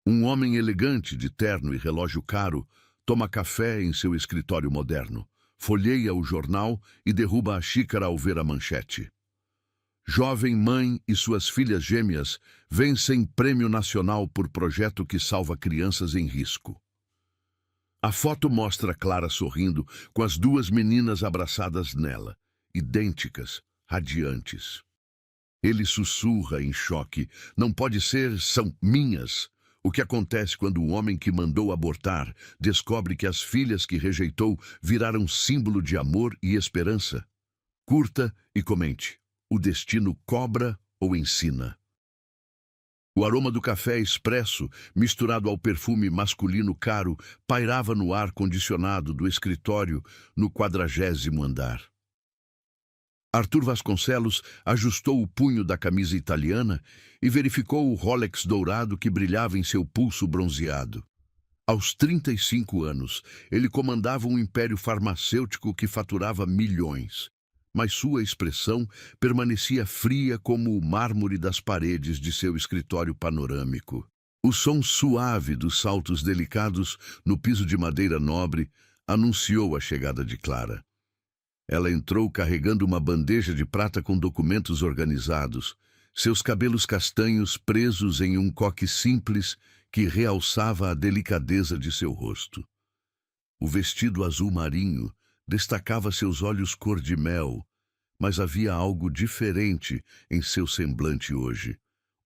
Um homem elegante, de terno e relógio caro, toma café em seu escritório moderno, folheia o jornal e derruba a xícara ao ver a manchete. Jovem mãe e suas filhas gêmeas vencem prêmio nacional por projeto que salva crianças em risco. A foto mostra Clara sorrindo, com as duas meninas abraçadas nela, idênticas, radiantes. Ele sussurra em choque: não pode ser, são minhas. O que acontece quando o homem que mandou abortar descobre que as filhas que rejeitou viraram símbolo de amor e esperança? Curta e comente. O destino cobra ou ensina? O aroma do café expresso, misturado ao perfume masculino caro, pairava no ar condicionado do escritório no 40º andar. Arthur Vasconcelos ajustou o punho da camisa italiana e verificou o Rolex dourado que brilhava em seu pulso bronzeado. Aos 35 anos, ele comandava um império farmacêutico que faturava milhões, mas sua expressão permanecia fria como o mármore das paredes de seu escritório panorâmico. O som suave dos saltos delicados no piso de madeira nobre anunciou a chegada de Clara. Ela entrou carregando uma bandeja de prata com documentos organizados, seus cabelos castanhos presos em um coque simples que realçava a delicadeza de seu rosto. O vestido azul marinho destacava seus olhos cor de mel, mas havia algo diferente em seu semblante hoje,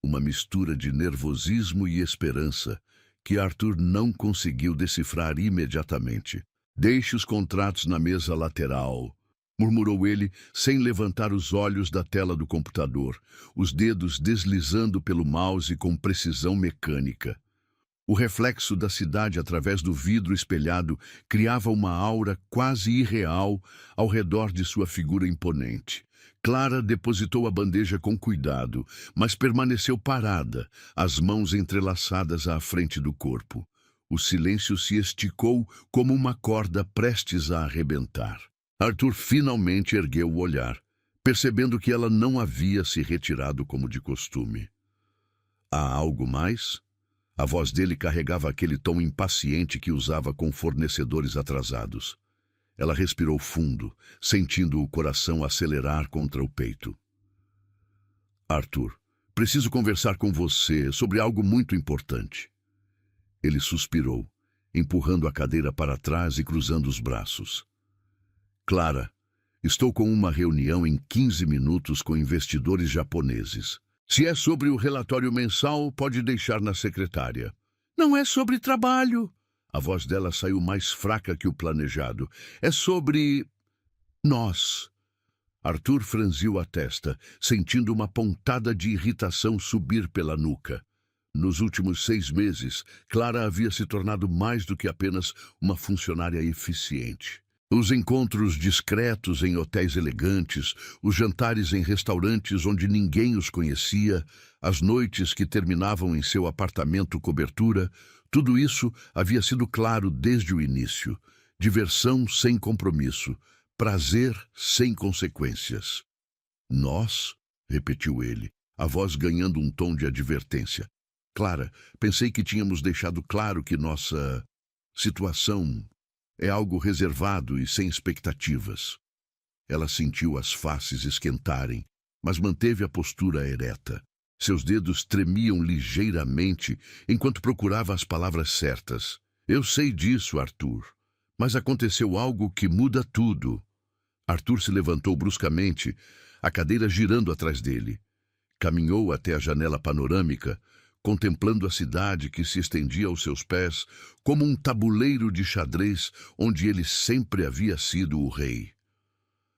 uma mistura de nervosismo e esperança que Arthur não conseguiu decifrar imediatamente. Deixe os contratos na mesa lateral, murmurou ele, sem levantar os olhos da tela do computador, os dedos deslizando pelo mouse com precisão mecânica. O reflexo da cidade através do vidro espelhado criava uma aura quase irreal ao redor de sua figura imponente. Clara depositou a bandeja com cuidado, mas permaneceu parada, as mãos entrelaçadas à frente do corpo. O silêncio se esticou como uma corda prestes a arrebentar. Arthur finalmente ergueu o olhar, percebendo que ela não havia se retirado como de costume. Há algo mais? A voz dele carregava aquele tom impaciente que usava com fornecedores atrasados. Ela respirou fundo, sentindo o coração acelerar contra o peito. Arthur, preciso conversar com você sobre algo muito importante. Ele suspirou, empurrando a cadeira para trás e cruzando os braços. Clara, estou com uma reunião em 15 minutos com investidores japoneses. Se é sobre o relatório mensal, pode deixar na secretária. Não é sobre trabalho. A voz dela saiu mais fraca que o planejado. É sobre nós. Arthur franziu a testa, sentindo uma pontada de irritação subir pela nuca. Nos últimos 6 meses, Clara havia se tornado mais do que apenas uma funcionária eficiente. Os encontros discretos em hotéis elegantes, os jantares em restaurantes onde ninguém os conhecia, as noites que terminavam em seu apartamento cobertura, tudo isso havia sido claro desde o início. Diversão sem compromisso, prazer sem consequências. Nós, repetiu ele, a voz ganhando um tom de advertência. Clara, pensei que tínhamos deixado claro que nossa situação é algo reservado e sem expectativas. Ela sentiu as faces esquentarem, mas manteve a postura ereta. Seus dedos tremiam ligeiramente enquanto procurava as palavras certas. Eu sei disso, Arthur, mas aconteceu algo que muda tudo. Arthur se levantou bruscamente, a cadeira girando atrás dele. Caminhou até a janela panorâmica, contemplando a cidade que se estendia aos seus pés como um tabuleiro de xadrez onde ele sempre havia sido o rei.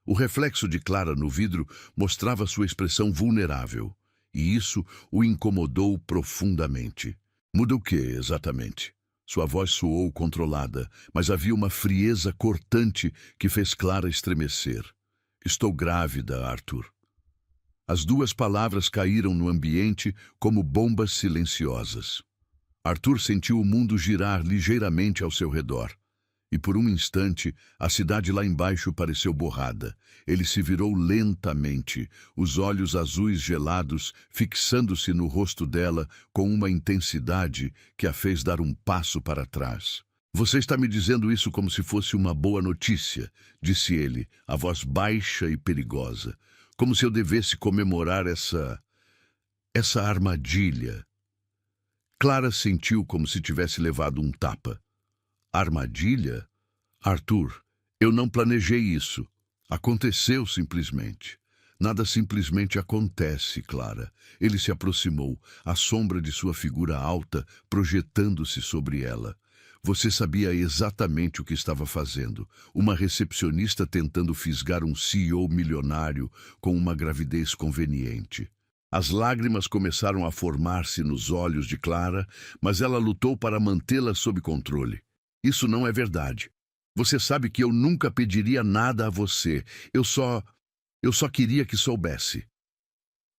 O reflexo de Clara no vidro mostrava sua expressão vulnerável, e isso o incomodou profundamente. Muda o quê, exatamente? Sua voz soou controlada, mas havia uma frieza cortante que fez Clara estremecer. Estou grávida, Arthur. As duas palavras caíram no ambiente como bombas silenciosas. Arthur sentiu o mundo girar ligeiramente ao seu redor. e por um instante a cidade lá embaixo pareceu borrada. Ele se virou lentamente, os olhos azuis gelados fixando-se no rosto dela com uma intensidade que a fez dar um passo para trás. Você está me dizendo isso como se fosse uma boa notícia, disse ele, a voz baixa e perigosa, como se eu devesse comemorar essa armadilha. Clara sentiu como se tivesse levado um tapa. Armadilha? Arthur, eu não planejei isso. Aconteceu simplesmente. Nada simplesmente acontece, Clara. Ele se aproximou, a sombra de sua figura alta projetando-se sobre ela. Você sabia exatamente o que estava fazendo. Uma recepcionista tentando fisgar um CEO milionário com uma gravidez conveniente. As lágrimas começaram a formar-se nos olhos de Clara, mas ela lutou para mantê-las sob controle. Isso não é verdade. Você sabe que eu nunca pediria nada a você. Eu só queria que soubesse.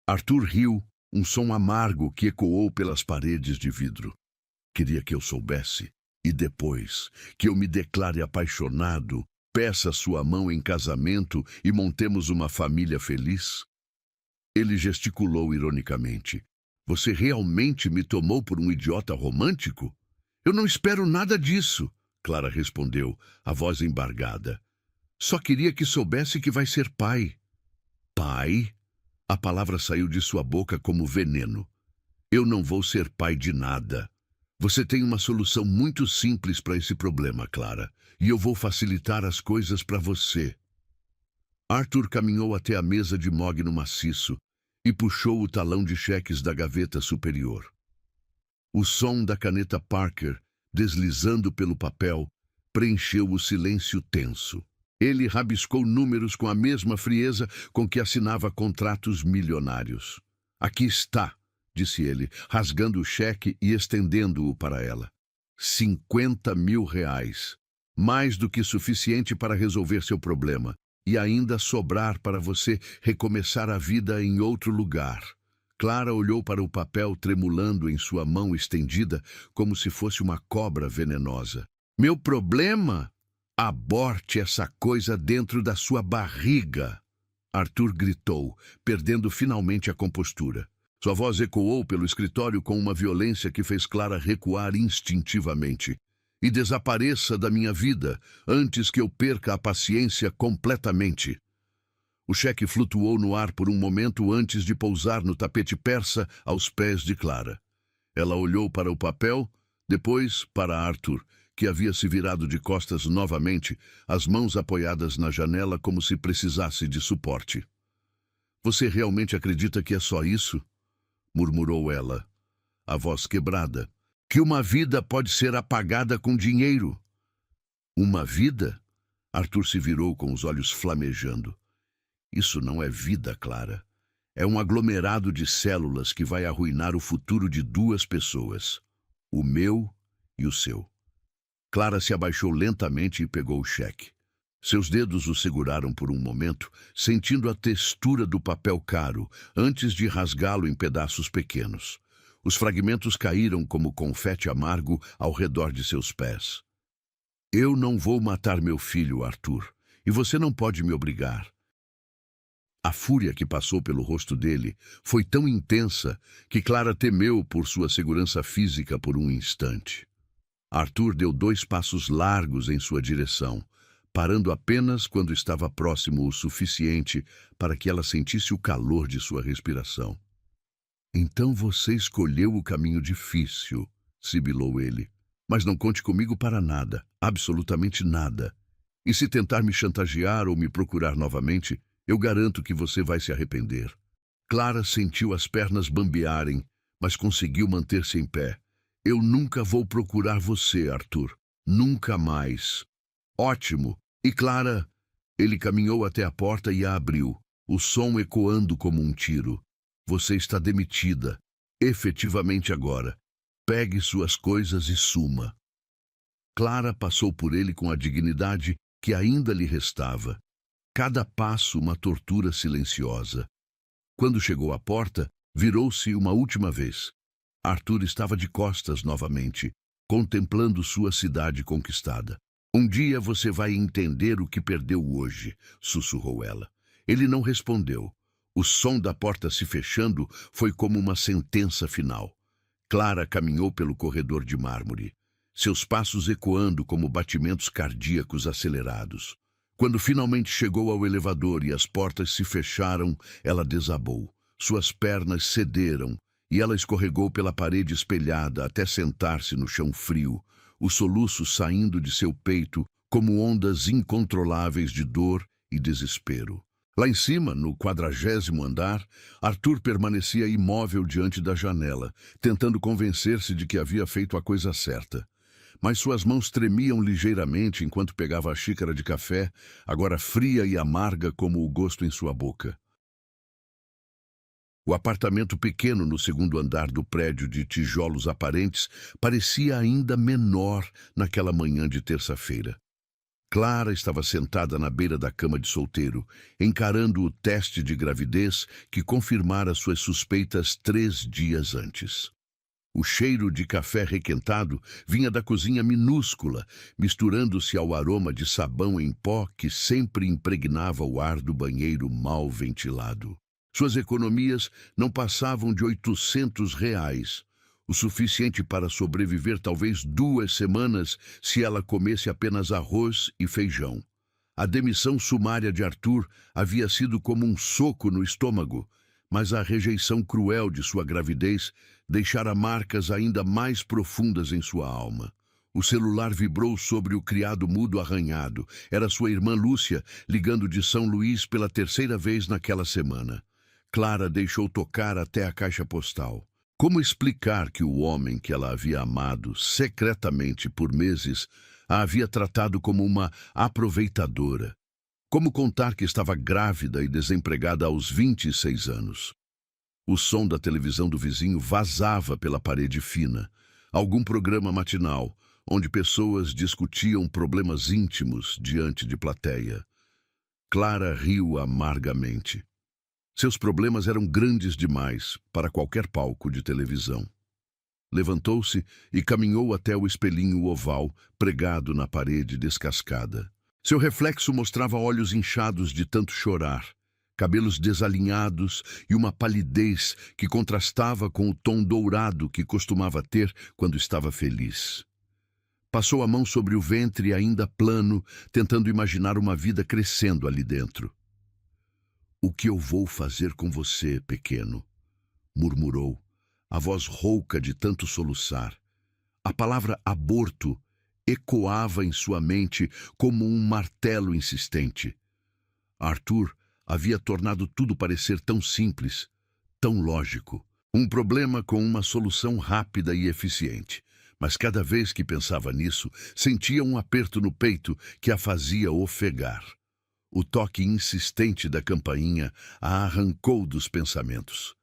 Arthur riu, um som amargo que ecoou pelas paredes de vidro. Queria que eu soubesse. E depois, que eu me declare apaixonado, peça sua mão em casamento e montemos uma família feliz? Ele gesticulou ironicamente. Você realmente me tomou por um idiota romântico? Eu não espero nada disso, Clara respondeu, a voz embargada. Só queria que soubesse que vai ser pai. Pai? A palavra saiu de sua boca como veneno. Eu não vou ser pai de nada. Você tem uma solução muito simples para esse problema, Clara, e eu vou facilitar as coisas para você. Arthur caminhou até a mesa de mogno maciço e puxou o talão de cheques da gaveta superior. O som da caneta Parker, deslizando pelo papel, preencheu o silêncio tenso. Ele rabiscou números com a mesma frieza com que assinava contratos milionários. Aqui está, disse ele, rasgando o cheque e estendendo-o para ela. 50 mil reais. Mais do que suficiente para resolver seu problema. E ainda sobrar para você recomeçar a vida em outro lugar. Clara olhou para o papel tremulando em sua mão estendida como se fosse uma cobra venenosa. Meu problema? Aborte essa coisa dentro da sua barriga! Arthur gritou, perdendo finalmente a compostura. Sua voz ecoou pelo escritório com uma violência que fez Clara recuar instintivamente. E desapareça da minha vida antes que eu perca a paciência completamente. O cheque flutuou no ar por um momento antes de pousar no tapete persa aos pés de Clara. Ela olhou para o papel, depois para Arthur, que havia se virado de costas novamente, as mãos apoiadas na janela como se precisasse de suporte. Você realmente acredita que é só isso? Murmurou ela, a voz quebrada. Que uma vida pode ser apagada com dinheiro. Uma vida? Arthur se virou com os olhos flamejando. Isso não é vida, Clara. É um aglomerado de células que vai arruinar o futuro de duas pessoas. O meu e o seu. Clara se abaixou lentamente e pegou o cheque. Seus dedos o seguraram por um momento, sentindo a textura do papel caro, antes de rasgá-lo em pedaços pequenos. Os fragmentos caíram como confete amargo ao redor de seus pés. Eu não vou matar meu filho, Arthur, e você não pode me obrigar. A fúria que passou pelo rosto dele foi tão intensa que Clara temeu por sua segurança física por um instante. Arthur deu 2 passos largos em sua direção, parando apenas quando estava próximo o suficiente para que ela sentisse o calor de sua respiração. Então você escolheu o caminho difícil, sibilou ele. Mas não conte comigo para nada, absolutamente nada. E se tentar me chantagear ou me procurar novamente, eu garanto que você vai se arrepender. Clara sentiu as pernas bambearem, mas conseguiu manter-se em pé. Eu nunca vou procurar você, Arthur. Nunca mais. Ótimo. E Clara... Ele caminhou até a porta e a abriu, o som ecoando como um tiro. Você está demitida. Efetivamente agora. Pegue suas coisas e suma. Clara passou por ele com a dignidade que ainda lhe restava. Cada passo uma tortura silenciosa. Quando chegou à porta, virou-se uma última vez. Arthur estava de costas novamente, contemplando sua cidade conquistada. Um dia você vai entender o que perdeu hoje, sussurrou ela. Ele não respondeu. O som da porta se fechando foi como uma sentença final. Clara caminhou pelo corredor de mármore, seus passos ecoando como batimentos cardíacos acelerados. Quando finalmente chegou ao elevador e as portas se fecharam, ela desabou. Suas pernas cederam e ela escorregou pela parede espelhada até sentar-se no chão frio, o soluço saindo de seu peito como ondas incontroláveis de dor e desespero. Lá em cima, no 40º andar, Arthur permanecia imóvel diante da janela, tentando convencer-se de que havia feito a coisa certa. Mas suas mãos tremiam ligeiramente enquanto pegava a xícara de café, agora fria e amarga como o gosto em sua boca. O apartamento pequeno no 2º andar do prédio de tijolos aparentes parecia ainda menor naquela manhã de terça-feira. Clara estava sentada na beira da cama de solteiro, encarando o teste de gravidez que confirmara suas suspeitas 3 dias antes. O cheiro de café requentado vinha da cozinha minúscula, misturando-se ao aroma de sabão em pó que sempre impregnava o ar do banheiro mal ventilado. Suas economias não passavam de R$ 800, o suficiente para sobreviver talvez 2 semanas se ela comesse apenas arroz e feijão. A demissão sumária de Arthur havia sido como um soco no estômago, mas a rejeição cruel de sua gravidez deixara marcas ainda mais profundas em sua alma. O celular vibrou sobre o criado mudo arranhado. Era sua irmã Lúcia, ligando de São Luís pela 3ª vez naquela semana. Clara deixou tocar até a caixa postal. Como explicar que o homem que ela havia amado secretamente por meses a havia tratado como uma aproveitadora? Como contar que estava grávida e desempregada aos 26 anos? O som da televisão do vizinho vazava pela parede fina. Algum programa matinal, onde pessoas discutiam problemas íntimos diante de plateia. Clara riu amargamente. Seus problemas eram grandes demais para qualquer palco de televisão. Levantou-se e caminhou até o espelhinho oval pregado na parede descascada. Seu reflexo mostrava olhos inchados de tanto chorar, cabelos desalinhados e uma palidez que contrastava com o tom dourado que costumava ter quando estava feliz. Passou a mão sobre o ventre ainda plano, tentando imaginar uma vida crescendo ali dentro. "O que eu vou fazer com você, pequeno?", murmurou, a voz rouca de tanto soluçar. A palavra aborto ecoava em sua mente como um martelo insistente. Arthur havia tornado tudo parecer tão simples, tão lógico. Um problema com uma solução rápida e eficiente. Mas cada vez que pensava nisso, sentia um aperto no peito que a fazia ofegar. O toque insistente da campainha a arrancou dos pensamentos.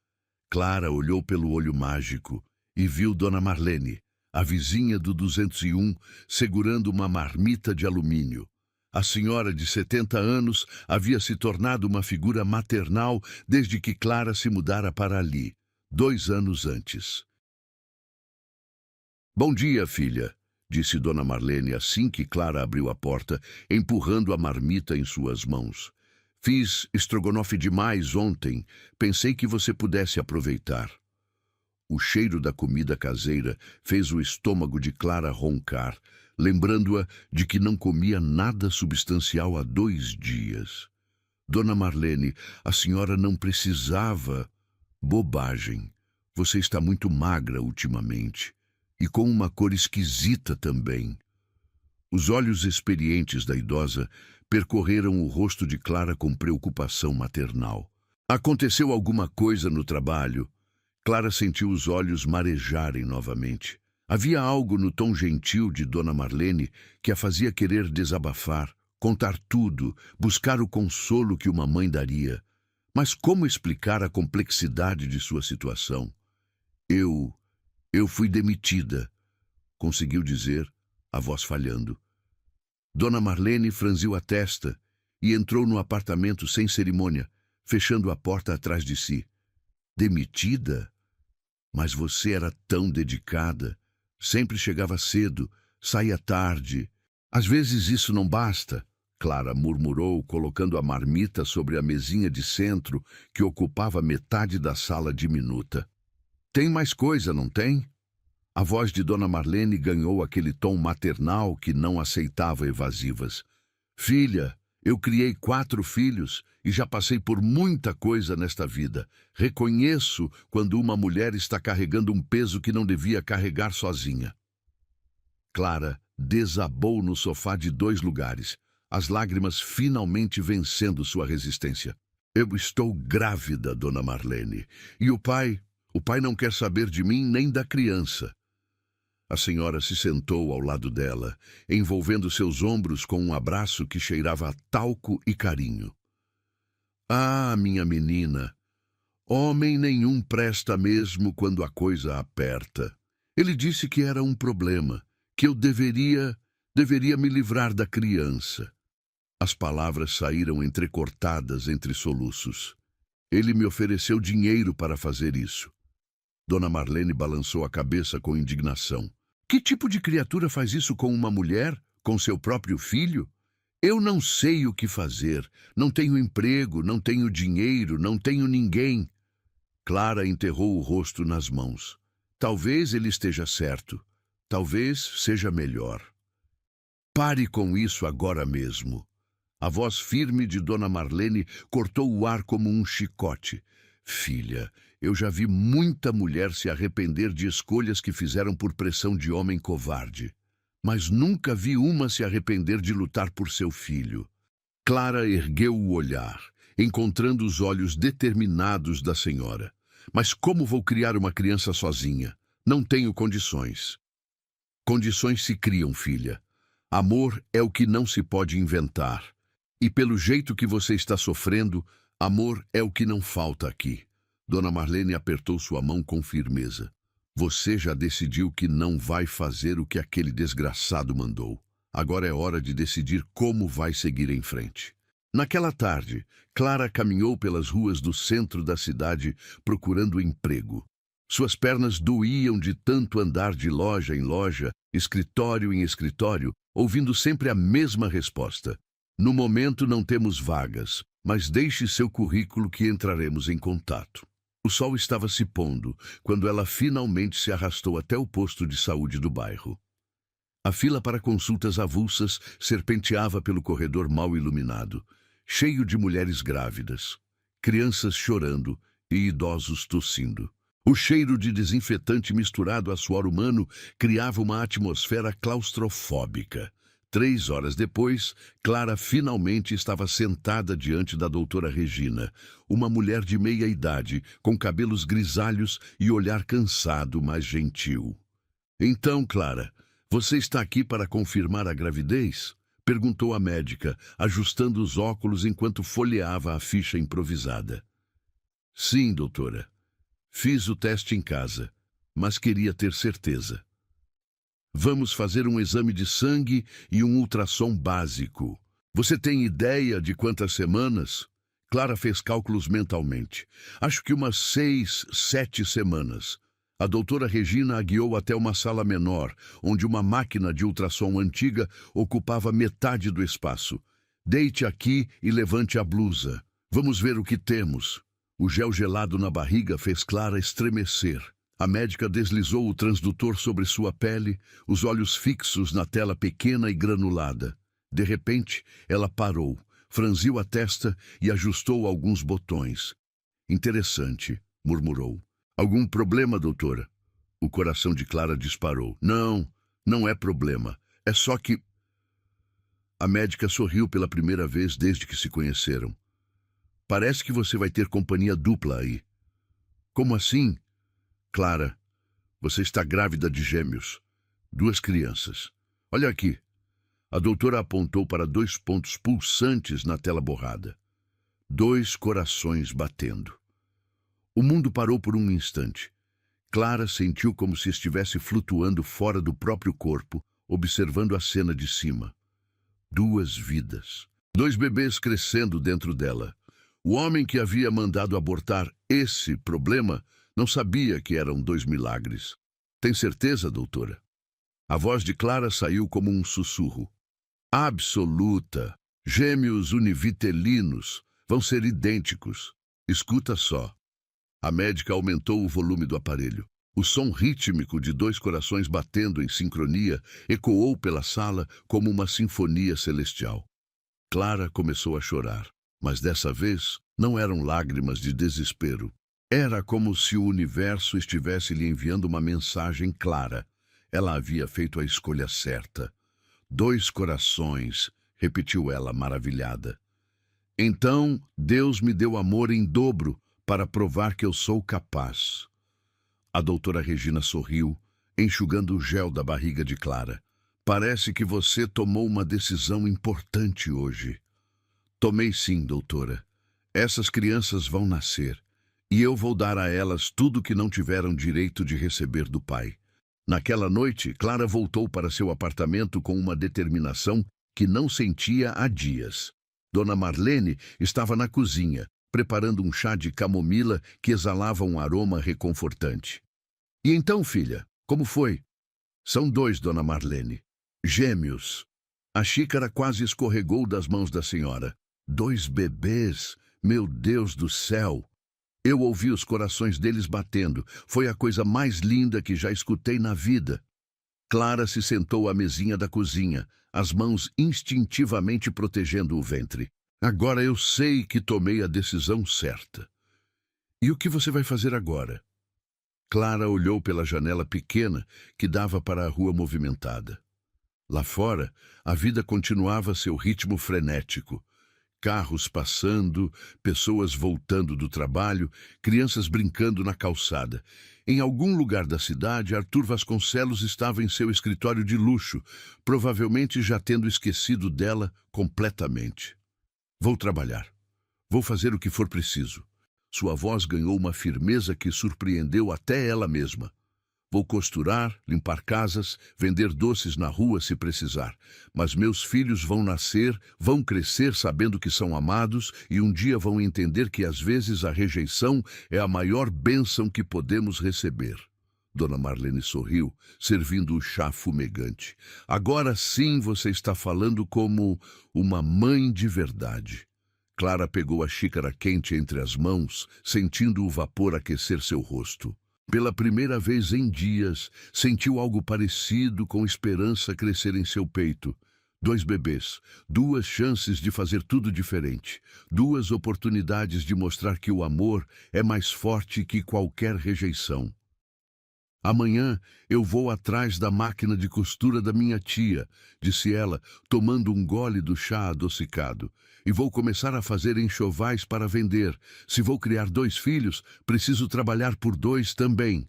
Clara olhou pelo olho mágico e viu Dona Marlene, a vizinha do 201, segurando uma marmita de alumínio. A senhora de 70 anos havia se tornado uma figura maternal desde que Clara se mudara para ali, 2 anos antes. "Bom dia, filha", disse Dona Marlene assim que Clara abriu a porta, empurrando a marmita em suas mãos. "Fiz estrogonofe demais ontem. Pensei que você pudesse aproveitar." O cheiro da comida caseira fez o estômago de Clara roncar, lembrando-a de que não comia nada substancial há 2 dias. "Dona Marlene, a senhora não precisava." "Bobagem. Você está muito magra ultimamente. E com uma cor esquisita também." Os olhos experientes da idosa percorreram o rosto de Clara com preocupação maternal. "Aconteceu alguma coisa no trabalho?" Clara sentiu os olhos marejarem novamente. Havia algo no tom gentil de Dona Marlene que a fazia querer desabafar, contar tudo, buscar o consolo que uma mãe daria. Mas como explicar a complexidade de sua situação? Eu fui demitida", conseguiu dizer, a voz falhando. Dona Marlene franziu a testa e entrou no apartamento sem cerimônia, fechando a porta atrás de si. "Demitida? Mas você era tão dedicada. Sempre chegava cedo, saía tarde." Às vezes isso não basta, Clara murmurou, colocando a marmita sobre a mesinha de centro que ocupava metade da sala diminuta. Tem mais coisa, não tem? A voz de Dona Marlene ganhou aquele tom maternal que não aceitava evasivas. Filha, eu criei 4 filhos e já passei por muita coisa nesta vida. Reconheço quando uma mulher está carregando um peso que não devia carregar sozinha. Clara desabou no sofá de 2 lugares, as lágrimas finalmente vencendo sua resistência. Eu estou grávida, Dona Marlene, e o pai não quer saber de mim nem da criança. A senhora se sentou ao lado dela, envolvendo seus ombros com um abraço que cheirava a talco e carinho. Ah, minha menina, homem nenhum presta mesmo quando a coisa aperta. Ele disse que era um problema, que eu deveria me livrar da criança. As palavras saíram entrecortadas entre soluços. Ele me ofereceu dinheiro para fazer isso. Dona Marlene balançou a cabeça com indignação. Que tipo de criatura faz isso com uma mulher, com seu próprio filho? Eu não sei o que fazer. Não tenho emprego, não tenho dinheiro, não tenho ninguém. Clara enterrou o rosto nas mãos. Talvez ele esteja certo. Talvez seja melhor. Pare com isso agora mesmo. A voz firme de Dona Marlene cortou o ar como um chicote. Filha, eu já vi muita mulher se arrepender de escolhas que fizeram por pressão de homem covarde. Mas nunca vi uma se arrepender de lutar por seu filho. Clara ergueu o olhar, encontrando os olhos determinados da senhora. Mas como vou criar uma criança sozinha? Não tenho condições. Condições se criam, filha. Amor é o que não se pode inventar. E pelo jeito que você está sofrendo, amor é o que não falta aqui. Dona Marlene apertou sua mão com firmeza. Você já decidiu que não vai fazer o que aquele desgraçado mandou. Agora é hora de decidir como vai seguir em frente. Naquela tarde, Clara caminhou pelas ruas do centro da cidade procurando emprego. Suas pernas doíam de tanto andar de loja em loja, escritório em escritório, ouvindo sempre a mesma resposta. No momento não temos vagas, mas deixe seu currículo que entraremos em contato. O sol estava se pondo quando ela finalmente se arrastou até o posto de saúde do bairro. A fila para consultas avulsas serpenteava pelo corredor mal iluminado, cheio de mulheres grávidas, crianças chorando e idosos tossindo. O cheiro de desinfetante misturado a suor humano criava uma atmosfera claustrofóbica. 3 horas depois, Clara finalmente estava sentada diante da doutora Regina, uma mulher de meia idade, com cabelos grisalhos e olhar cansado, mas gentil. Então, Clara, você está aqui para confirmar a gravidez? Perguntou a médica, ajustando os óculos enquanto folheava a ficha improvisada. Sim, doutora. Fiz o teste em casa, mas queria ter certeza. Vamos fazer um exame de sangue e um ultrassom básico. Você tem ideia de quantas semanas? Clara fez cálculos mentalmente. Acho que umas 6, 7 semanas. A doutora Regina a guiou até uma sala menor, onde uma máquina de ultrassom antiga ocupava metade do espaço. Deite aqui e levante a blusa. Vamos ver o que temos. O gel gelado na barriga fez Clara estremecer. A médica deslizou o transdutor sobre sua pele, os olhos fixos na tela pequena e granulada. De repente, ela parou, franziu a testa e ajustou alguns botões. Interessante, murmurou. Algum problema, doutora? O coração de Clara disparou. Não, não é problema. É só que... A médica sorriu pela primeira vez desde que se conheceram. Parece que você vai ter companhia dupla aí. Como assim? Clara, você está grávida de gêmeos. 2 crianças. Olha aqui. A doutora apontou para 2 pontos pulsantes na tela borrada. 2 corações batendo. O mundo parou por um instante. Clara sentiu como se estivesse flutuando fora do próprio corpo, observando a cena de cima. 2 vidas. 2 bebês crescendo dentro dela. O homem que havia mandado abortar esse problema não sabia que eram 2 milagres. Tem certeza, doutora? A voz de Clara saiu como um sussurro. Absoluta. Gêmeos univitelinos vão ser idênticos. Escuta só. A médica aumentou o volume do aparelho. O som rítmico de dois corações batendo em sincronia ecoou pela sala como uma sinfonia celestial. Clara começou a chorar, mas dessa vez não eram lágrimas de desespero. Era como se o universo estivesse lhe enviando uma mensagem clara. Ela havia feito a escolha certa. 2 corações, repetiu ela maravilhada. Então Deus me deu amor em dobro para provar que eu sou capaz. A doutora Regina sorriu, enxugando o gel da barriga de Clara. Parece que você tomou uma decisão importante hoje. Tomei sim, doutora. Essas crianças vão nascer, e eu vou dar a elas tudo que não tiveram direito de receber do pai. Naquela noite, Clara voltou para seu apartamento com uma determinação que não sentia há dias. Dona Marlene estava na cozinha, preparando um chá de camomila que exalava um aroma reconfortante. E então, filha, como foi? São 2, Dona Marlene. Gêmeos. A xícara quase escorregou das mãos da senhora. 2 bebês, meu Deus do céu! Eu ouvi os corações deles batendo. Foi a coisa mais linda que já escutei na vida. Clara se sentou à mesinha da cozinha, as mãos instintivamente protegendo o ventre. Agora eu sei que tomei a decisão certa. E o que você vai fazer agora? Clara olhou pela janela pequena que dava para a rua movimentada. Lá fora, a vida continuava seu ritmo frenético. Carros passando, pessoas voltando do trabalho, crianças brincando na calçada. Em algum lugar da cidade, Arthur Vasconcelos estava em seu escritório de luxo, provavelmente já tendo esquecido dela completamente. Vou trabalhar. Vou fazer o que for preciso. Sua voz ganhou uma firmeza que surpreendeu até ela mesma. Vou costurar, limpar casas, vender doces na rua se precisar. Mas meus filhos vão nascer, vão crescer sabendo que são amados e um dia vão entender que às vezes a rejeição é a maior bênção que podemos receber. Dona Marlene sorriu, servindo o chá fumegante. Agora sim você está falando como uma mãe de verdade. Clara pegou a xícara quente entre as mãos, sentindo o vapor aquecer seu rosto. Pela primeira vez em dias, sentiu algo parecido com esperança crescer em seu peito. 2 bebês, 2 chances de fazer tudo diferente, 2 oportunidades de mostrar que o amor é mais forte que qualquer rejeição. Amanhã eu vou atrás da máquina de costura da minha tia, disse ela, tomando um gole do chá adocicado, e vou começar a fazer enxovais para vender. Se vou criar 2 filhos, preciso trabalhar por 2 também.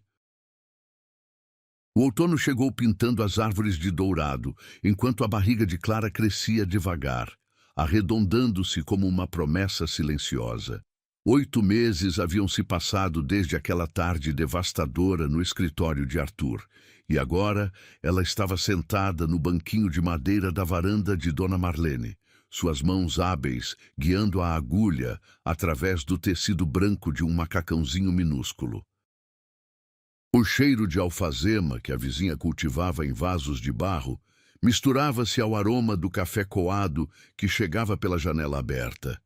O outono chegou pintando as árvores de dourado, enquanto a barriga de Clara crescia devagar, arredondando-se como uma promessa silenciosa. 8 meses haviam se passado desde aquela tarde devastadora no escritório de Arthur, e agora ela estava sentada no banquinho de madeira da varanda de Dona Marlene, suas mãos hábeis guiando a agulha através do tecido branco de um macacãozinho minúsculo. O cheiro de alfazema que a vizinha cultivava em vasos de barro misturava-se ao aroma do café coado que chegava pela janela aberta.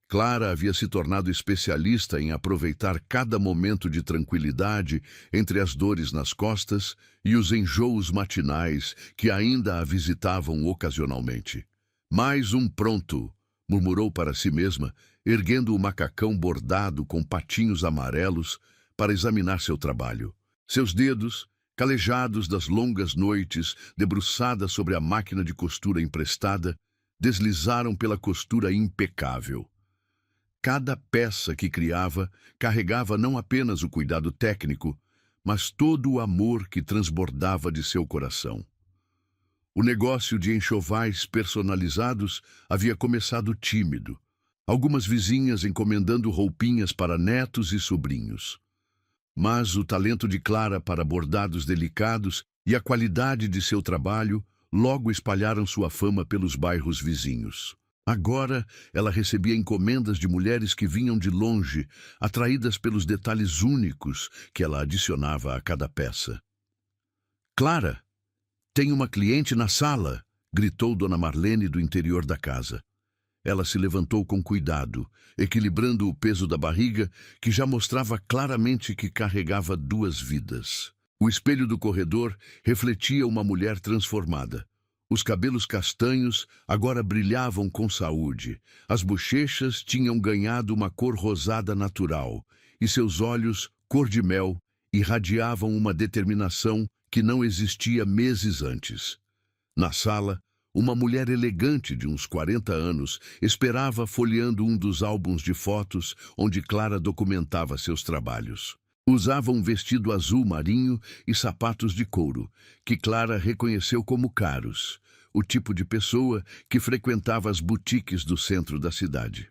Clara havia se tornado especialista em aproveitar cada momento de tranquilidade entre as dores nas costas e os enjoos matinais que ainda a visitavam ocasionalmente. Mais um pronto, murmurou para si mesma, erguendo o macacão bordado com patinhos amarelos para examinar seu trabalho. Seus dedos, calejados das longas noites, debruçadas sobre a máquina de costura emprestada, deslizaram pela costura impecável. Cada peça que criava carregava não apenas o cuidado técnico, mas todo o amor que transbordava de seu coração. O negócio de enxovais personalizados havia começado tímido, algumas vizinhas encomendando roupinhas para netos e sobrinhos. Mas o talento de Clara para bordados delicados e a qualidade de seu trabalho logo espalharam sua fama pelos bairros vizinhos. Agora, ela recebia encomendas de mulheres que vinham de longe, atraídas pelos detalhes únicos que ela adicionava a cada peça. «Clara, tem uma cliente na sala!» gritou Dona Marlene do interior da casa. Ela se levantou com cuidado, equilibrando o peso da barriga, que já mostrava claramente que carregava 2 vidas. O espelho do corredor refletia uma mulher transformada. Os cabelos castanhos agora brilhavam com saúde. As bochechas tinham ganhado uma cor rosada natural, e seus olhos, cor de mel, irradiavam uma determinação que não existia meses antes. Na sala, uma mulher elegante de uns 40 anos esperava folheando um dos álbuns de fotos onde Clara documentava seus trabalhos. Usava um vestido azul marinho e sapatos de couro, que Clara reconheceu como caros, o tipo de pessoa que frequentava as boutiques do centro da cidade.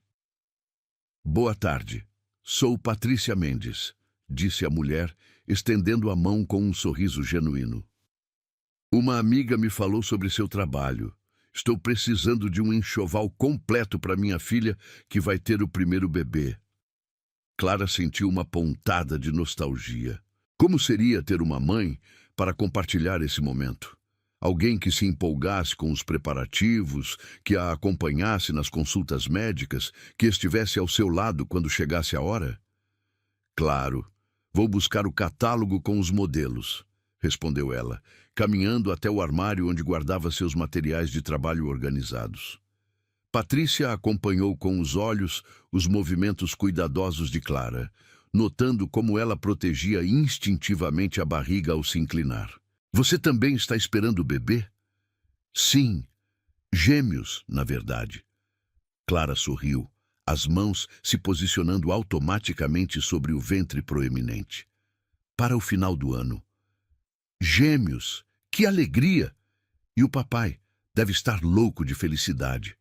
Boa tarde, sou Patrícia Mendes, disse a mulher, estendendo a mão com um sorriso genuíno. Uma amiga me falou sobre seu trabalho. Estou precisando de um enxoval completo para minha filha, que vai ter o primeiro bebê. Clara sentiu uma pontada de nostalgia. Como seria ter uma mãe para compartilhar esse momento? Alguém que se empolgasse com os preparativos, que a acompanhasse nas consultas médicas, que estivesse ao seu lado quando chegasse a hora? Claro, vou buscar o catálogo com os modelos, respondeu ela, caminhando até o armário onde guardava seus materiais de trabalho organizados. Patrícia acompanhou com os olhos os movimentos cuidadosos de Clara, notando como ela protegia instintivamente a barriga ao se inclinar. Você também está esperando o bebê? Sim, gêmeos, na verdade. Clara sorriu, as mãos se posicionando automaticamente sobre o ventre proeminente. Para o final do ano. Gêmeos, que alegria! E o papai deve estar louco de felicidade.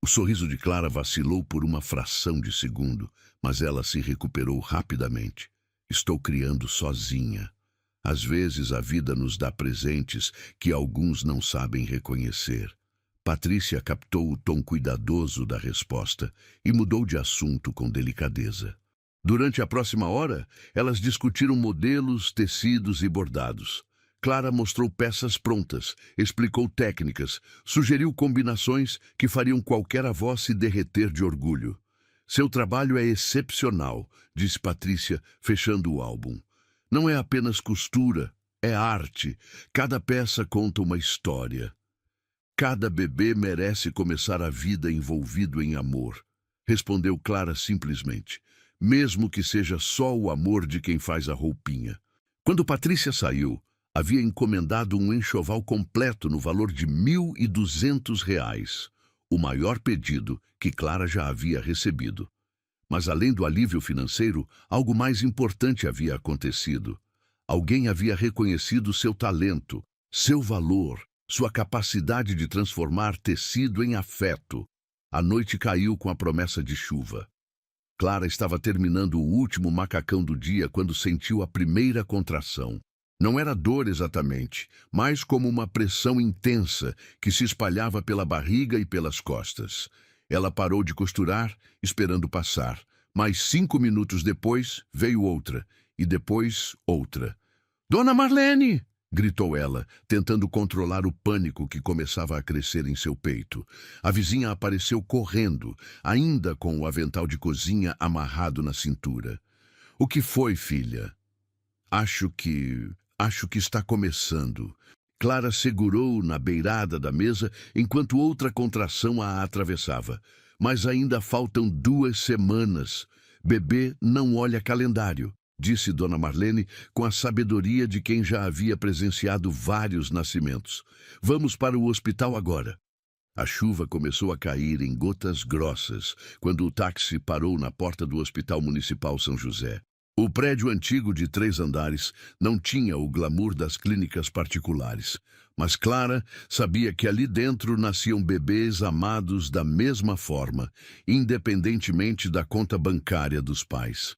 O sorriso de Clara vacilou por uma fração de segundo, mas ela se recuperou rapidamente. Estou criando sozinha. Às vezes a vida nos dá presentes que alguns não sabem reconhecer. Patrícia captou o tom cuidadoso da resposta e mudou de assunto com delicadeza. Durante a próxima hora, elas discutiram modelos, tecidos e bordados. Clara mostrou peças prontas, explicou técnicas, sugeriu combinações que fariam qualquer avó se derreter de orgulho. Seu trabalho é excepcional, disse Patrícia, fechando o álbum. Não é apenas costura, é arte. Cada peça conta uma história. Cada bebê merece começar a vida envolvido em amor, respondeu Clara simplesmente, mesmo que seja só o amor de quem faz a roupinha. Quando Patrícia saiu, havia encomendado um enxoval completo no valor de R$ 1.200, o maior pedido que Clara já havia recebido. Mas além do alívio financeiro, algo mais importante havia acontecido. Alguém havia reconhecido seu talento, seu valor, sua capacidade de transformar tecido em afeto. A noite caiu com a promessa de chuva. Clara estava terminando o último macacão do dia quando sentiu a primeira contração. Não era dor exatamente, mas como uma pressão intensa que se espalhava pela barriga e pelas costas. Ela parou de costurar, esperando passar. Mas 5 minutos depois, veio outra, e depois outra. "Dona Marlene!" gritou ela, tentando controlar o pânico que começava a crescer em seu peito. A vizinha apareceu correndo, ainda com o avental de cozinha amarrado na cintura. "O que foi, filha?" Acho que está começando." Clara segurou na beirada da mesa enquanto outra contração a atravessava. "Mas ainda faltam 2 semanas. Bebê não olha calendário", disse Dona Marlene com a sabedoria de quem já havia presenciado vários nascimentos. "Vamos para o hospital agora." A chuva começou a cair em gotas grossas quando o táxi parou na porta do Hospital Municipal São José. O prédio antigo de 3 andares não tinha o glamour das clínicas particulares, mas Clara sabia que ali dentro nasciam bebês amados da mesma forma, independentemente da conta bancária dos pais.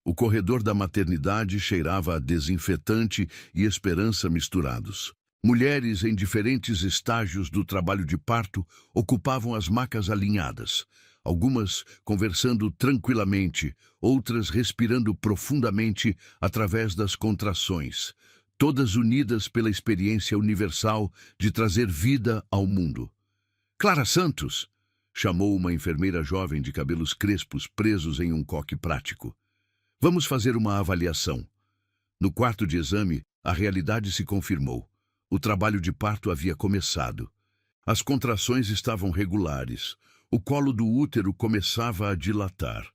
O corredor da maternidade cheirava a desinfetante e esperança misturados. Mulheres em diferentes estágios do trabalho de parto ocupavam as macas alinhadas, algumas conversando tranquilamente, outras respirando profundamente através das contrações. todas unidas pela experiência universal de trazer vida ao mundo. Clara Santos! Chamou uma enfermeira jovem de cabelos crespos presos em um coque prático. Vamos fazer uma avaliação. No quarto de exame, a realidade se confirmou. O trabalho de parto havia começado. As contrações estavam regulares. O colo do útero começava a dilatar.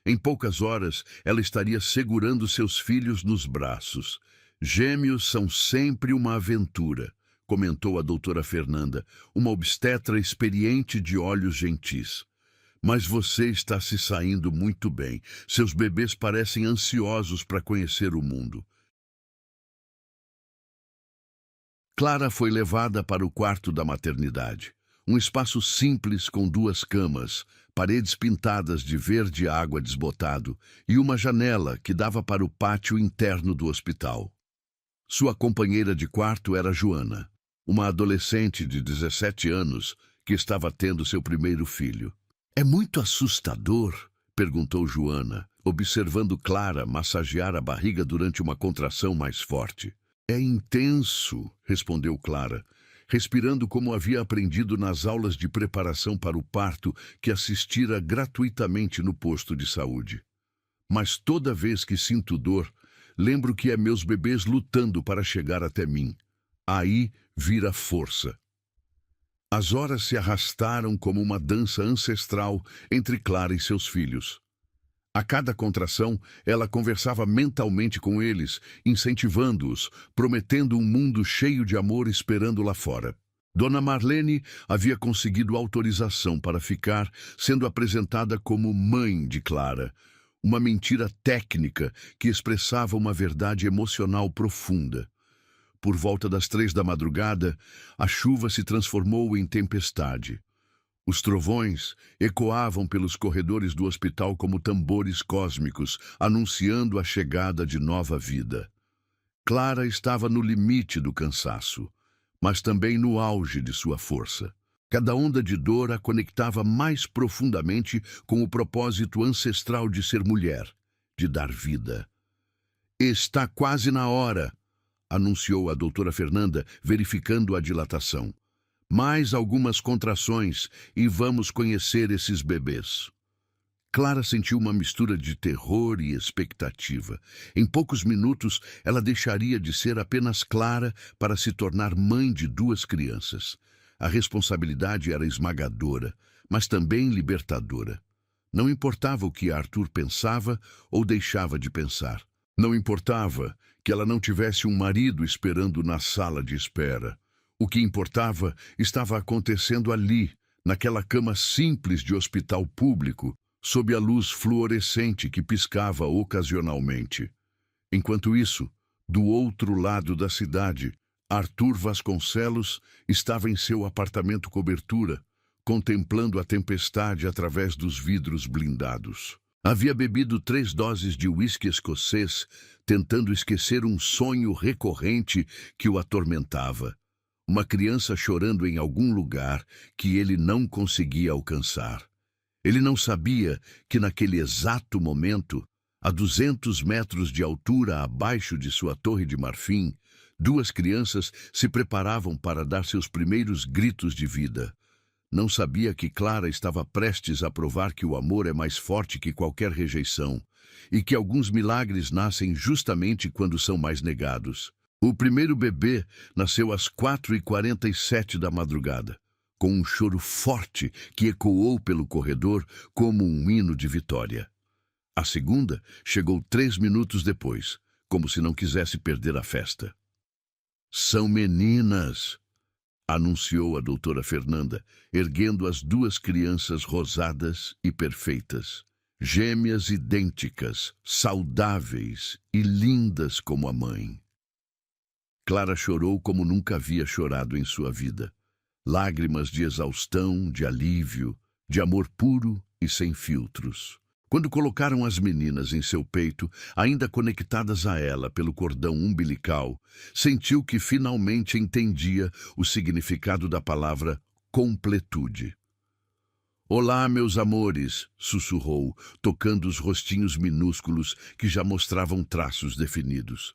Em poucas horas, ela estaria segurando seus filhos nos braços. Gêmeos são sempre uma aventura, comentou a doutora Fernanda, uma obstetra experiente de olhos gentis. Mas você está se saindo muito bem. Seus bebês parecem ansiosos para conhecer o mundo. Clara foi levada para o quarto da maternidade. Um espaço simples com 2 camas, paredes pintadas de verde água desbotado e uma janela que dava para o pátio interno do hospital. Sua companheira de quarto era Joana, uma adolescente de 17 anos que estava tendo seu primeiro filho. É muito assustador? Perguntou Joana, observando Clara massagear a barriga durante uma contração mais forte. É intenso, respondeu Clara, respirando como havia aprendido nas aulas de preparação para o parto que assistira gratuitamente no posto de saúde. Mas toda vez que sinto dor, lembro que é meus bebês lutando para chegar até mim. Aí vira força. As horas se arrastaram como uma dança ancestral entre Clara e seus filhos. A cada contração, ela conversava mentalmente com eles, incentivando-os, prometendo um mundo cheio de amor esperando lá fora. Dona Marlene havia conseguido autorização para ficar, sendo apresentada como mãe de Clara, uma mentira técnica que expressava uma verdade emocional profunda. Por volta das 3 da madrugada, a chuva se transformou em tempestade. Os trovões ecoavam pelos corredores do hospital como tambores cósmicos, anunciando a chegada de nova vida. Clara estava no limite do cansaço, mas também no auge de sua força. Cada onda de dor a conectava mais profundamente com o propósito ancestral de ser mulher, de dar vida. Está quase na hora, anunciou a doutora Fernanda, verificando a dilatação. Mais algumas contrações e vamos conhecer esses bebês. Clara sentiu uma mistura de terror e expectativa. Em poucos minutos, ela deixaria de ser apenas Clara para se tornar mãe de 2 crianças. A responsabilidade era esmagadora, mas também libertadora. Não importava o que Arthur pensava ou deixava de pensar. Não importava que ela não tivesse um marido esperando na sala de espera. O que importava estava acontecendo ali, naquela cama simples de hospital público, sob a luz fluorescente que piscava ocasionalmente. Enquanto isso, do outro lado da cidade, Arthur Vasconcelos estava em seu apartamento cobertura, contemplando a tempestade através dos vidros blindados. Havia bebido 3 doses de uísque escocês, tentando esquecer um sonho recorrente que o atormentava. Uma criança chorando em algum lugar que ele não conseguia alcançar. Ele não sabia que naquele exato momento, a 200 metros de altura abaixo de sua torre de marfim, 2 crianças se preparavam para dar seus primeiros gritos de vida. Não sabia que Clara estava prestes a provar que o amor é mais forte que qualquer rejeição e que alguns milagres nascem justamente quando são mais negados. O primeiro bebê nasceu às 4h47 da madrugada, com um choro forte que ecoou pelo corredor como um hino de vitória. A segunda chegou 3 minutos depois, como se não quisesse perder a festa. São meninas, anunciou a doutora Fernanda, erguendo as 2 crianças rosadas e perfeitas, gêmeas idênticas, saudáveis e lindas como a mãe. Clara chorou como nunca havia chorado em sua vida. Lágrimas de exaustão, de alívio, de amor puro e sem filtros. Quando colocaram as meninas em seu peito, ainda conectadas a ela pelo cordão umbilical, sentiu que finalmente entendia o significado da palavra completude. Olá, meus amores, sussurrou, tocando os rostinhos minúsculos que já mostravam traços definidos.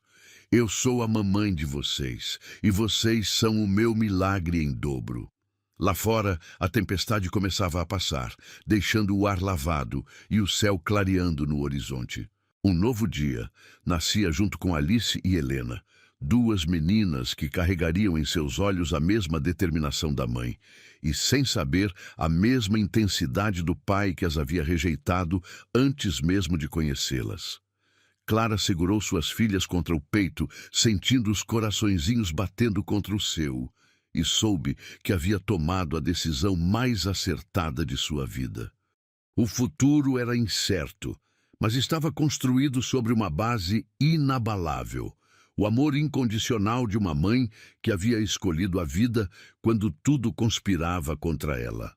Eu sou a mamãe de vocês, e vocês são o meu milagre em dobro. Lá fora, a tempestade começava a passar, deixando o ar lavado e o céu clareando no horizonte. Um novo dia nascia junto com Alice e Helena, duas meninas que carregariam em seus olhos a mesma determinação da mãe e, sem saber, a mesma intensidade do pai que as havia rejeitado antes mesmo de conhecê-las. Clara segurou suas filhas contra o peito, sentindo os coraçõezinhos batendo contra o seu, e soube que havia tomado a decisão mais acertada de sua vida. O futuro era incerto, mas estava construído sobre uma base inabalável: o amor incondicional de uma mãe que havia escolhido a vida quando tudo conspirava contra ela.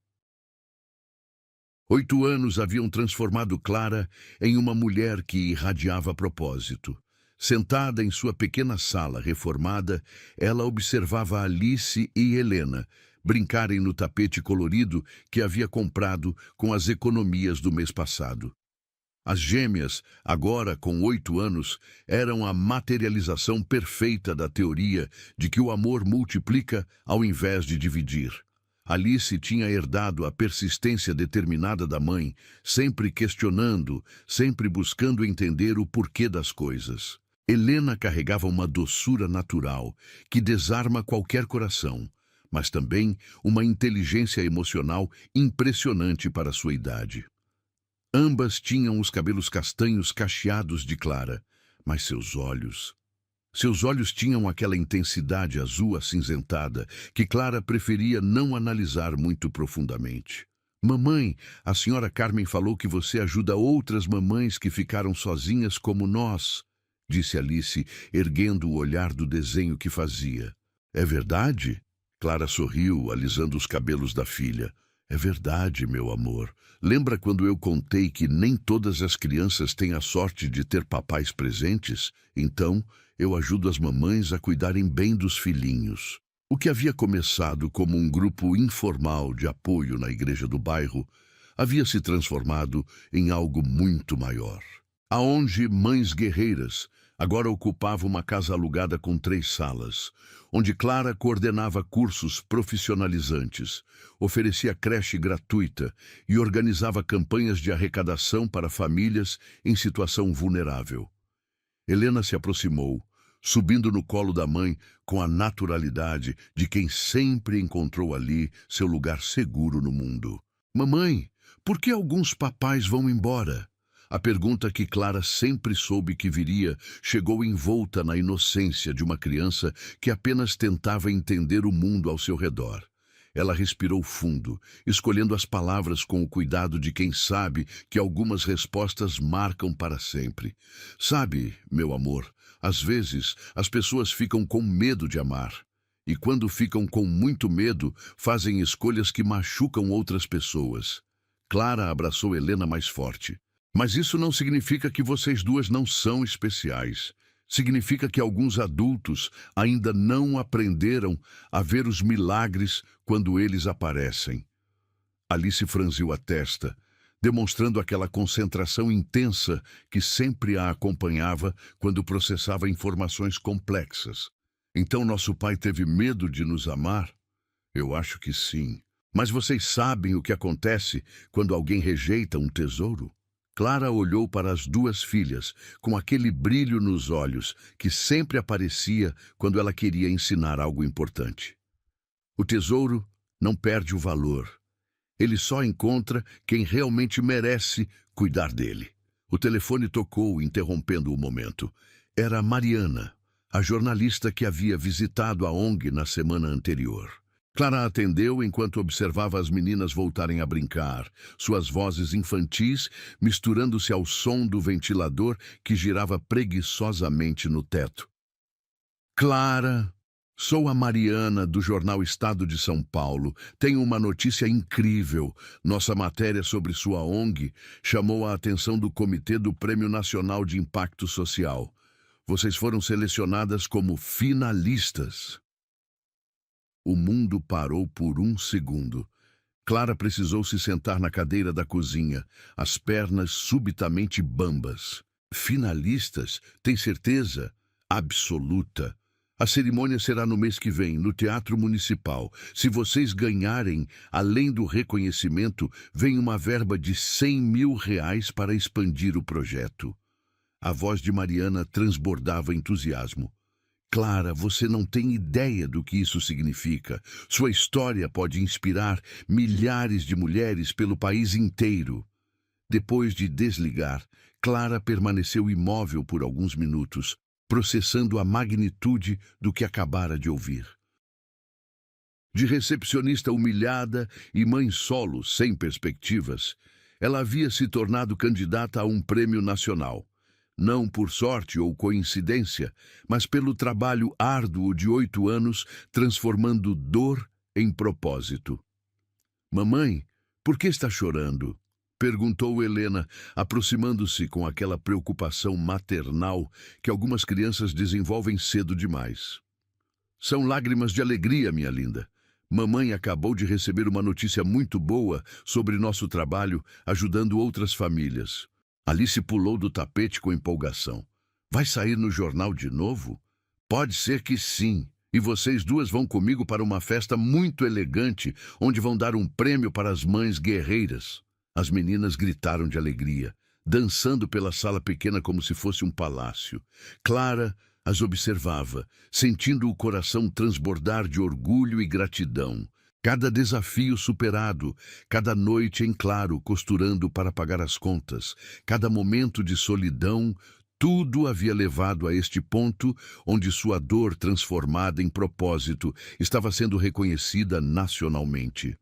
8 anos haviam transformado Clara em uma mulher que irradiava propósito. Sentada em sua pequena sala reformada, ela observava Alice e Helena brincarem no tapete colorido que havia comprado com as economias do mês passado. As gêmeas, agora com 8 anos, eram a materialização perfeita da teoria de que o amor multiplica ao invés de dividir. Alice tinha herdado a persistência determinada da mãe, sempre questionando, sempre buscando entender o porquê das coisas. Helena carregava uma doçura natural que desarma qualquer coração, mas também uma inteligência emocional impressionante para sua idade. Ambas tinham os cabelos castanhos cacheados de Clara, mas Seus olhos tinham aquela intensidade azul acinzentada que Clara preferia não analisar muito profundamente. Mamãe, a senhora Carmen falou que você ajuda outras mamães que ficaram sozinhas como nós, disse Alice, erguendo o olhar do desenho que fazia. É verdade? Clara sorriu, alisando os cabelos da filha. É verdade, meu amor. Lembra quando eu contei que nem todas as crianças têm a sorte de ter papais presentes? Então, eu ajudo as mamães a cuidarem bem dos filhinhos. O que havia começado como um grupo informal de apoio na igreja do bairro havia se transformado em algo muito maior. Aonde mães guerreiras agora ocupava uma casa alugada com 3 salas, onde Clara coordenava cursos profissionalizantes, oferecia creche gratuita e organizava campanhas de arrecadação para famílias em situação vulnerável. Helena se aproximou, subindo no colo da mãe com a naturalidade de quem sempre encontrou ali seu lugar seguro no mundo. Mamãe, por que alguns papais vão embora? A pergunta que Clara sempre soube que viria chegou envolta na inocência de uma criança que apenas tentava entender o mundo ao seu redor. Ela respirou fundo, escolhendo as palavras com o cuidado de quem sabe que algumas respostas marcam para sempre. Sabe, meu amor, às vezes as pessoas ficam com medo de amar. E quando ficam com muito medo, fazem escolhas que machucam outras pessoas. Clara abraçou Helena mais forte. Mas isso não significa que vocês duas não são especiais. Significa que alguns adultos ainda não aprenderam a ver os milagres quando eles aparecem. Alice franziu a testa, demonstrando aquela concentração intensa que sempre a acompanhava quando processava informações complexas. Então nosso pai teve medo de nos amar? Eu acho que sim. Mas vocês sabem o que acontece quando alguém rejeita um tesouro? Clara olhou para as 2 filhas, com aquele brilho nos olhos que sempre aparecia quando ela queria ensinar algo importante. O tesouro não perde o valor. Ele só encontra quem realmente merece cuidar dele. O telefone tocou, interrompendo o momento. Era Mariana, a jornalista que havia visitado a ONG na semana anterior. Clara atendeu enquanto observava as meninas voltarem a brincar, suas vozes infantis misturando-se ao som do ventilador que girava preguiçosamente no teto. Clara, sou a Mariana do jornal Estado de São Paulo. Tenho uma notícia incrível. Nossa matéria sobre sua ONG chamou a atenção do Comitê do Prêmio Nacional de Impacto Social. Vocês foram selecionadas como finalistas. O mundo parou por um segundo. Clara precisou se sentar na cadeira da cozinha, as pernas subitamente bambas. Finalistas? Tem certeza? Absoluta. A cerimônia será no mês que vem, no Teatro Municipal. Se vocês ganharem, além do reconhecimento, vem uma verba de R$ 100.000 para expandir o projeto. A voz de Mariana transbordava entusiasmo. Clara, você não tem ideia do que isso significa. Sua história pode inspirar milhares de mulheres pelo país inteiro. Depois de desligar, Clara permaneceu imóvel por alguns minutos, processando a magnitude do que acabara de ouvir. De recepcionista humilhada e mãe solo sem perspectivas, ela havia se tornado candidata a um prêmio nacional. Não por sorte ou coincidência, mas pelo trabalho árduo de 8 anos transformando dor em propósito. Mamãe, por que está chorando? Perguntou Helena, aproximando-se com aquela preocupação maternal que algumas crianças desenvolvem cedo demais. São lágrimas de alegria, minha linda. Mamãe acabou de receber uma notícia muito boa sobre nosso trabalho ajudando outras famílias. Alice pulou do tapete com empolgação. Vai sair no jornal de novo? Pode ser que sim. E vocês duas vão comigo para uma festa muito elegante, onde vão dar um prêmio para as mães guerreiras. As meninas gritaram de alegria, dançando pela sala pequena como se fosse um palácio. Clara as observava, sentindo o coração transbordar de orgulho e gratidão. Cada desafio superado, cada noite em claro costurando para pagar as contas, cada momento de solidão, tudo havia levado a este ponto onde sua dor transformada em propósito estava sendo reconhecida nacionalmente.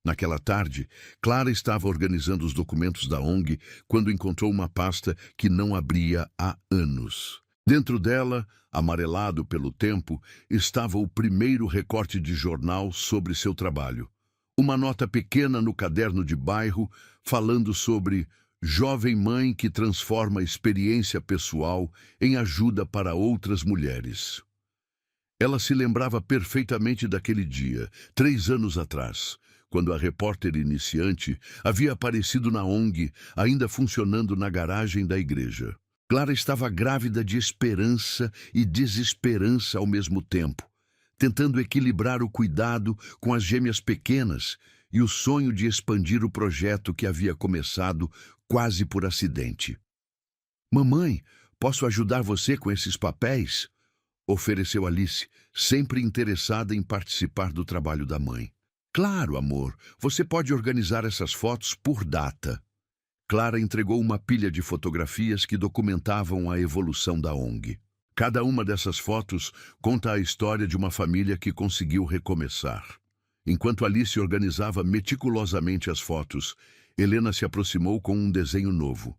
Naquela tarde, Clara estava organizando os documentos da ONG quando encontrou uma pasta que não abria há anos. Dentro dela, amarelado pelo tempo, estava o primeiro recorte de jornal sobre seu trabalho. Uma nota pequena no caderno de bairro falando sobre jovem mãe que transforma a experiência pessoal em ajuda para outras mulheres. Ela se lembrava perfeitamente daquele dia, 3 anos atrás, quando a repórter iniciante havia aparecido na ONG, ainda funcionando na garagem da igreja. Clara estava grávida de esperança e desesperança ao mesmo tempo, tentando equilibrar o cuidado com as gêmeas pequenas e o sonho de expandir o projeto que havia começado quase por acidente. Mamãe, posso ajudar você com esses papéis? Ofereceu Alice, sempre interessada em participar do trabalho da mãe. Claro, amor, você pode organizar essas fotos por data. Clara entregou uma pilha de fotografias que documentavam a evolução da ONG. Cada uma dessas fotos conta a história de uma família que conseguiu recomeçar. Enquanto Alice organizava meticulosamente as fotos, Helena se aproximou com um desenho novo.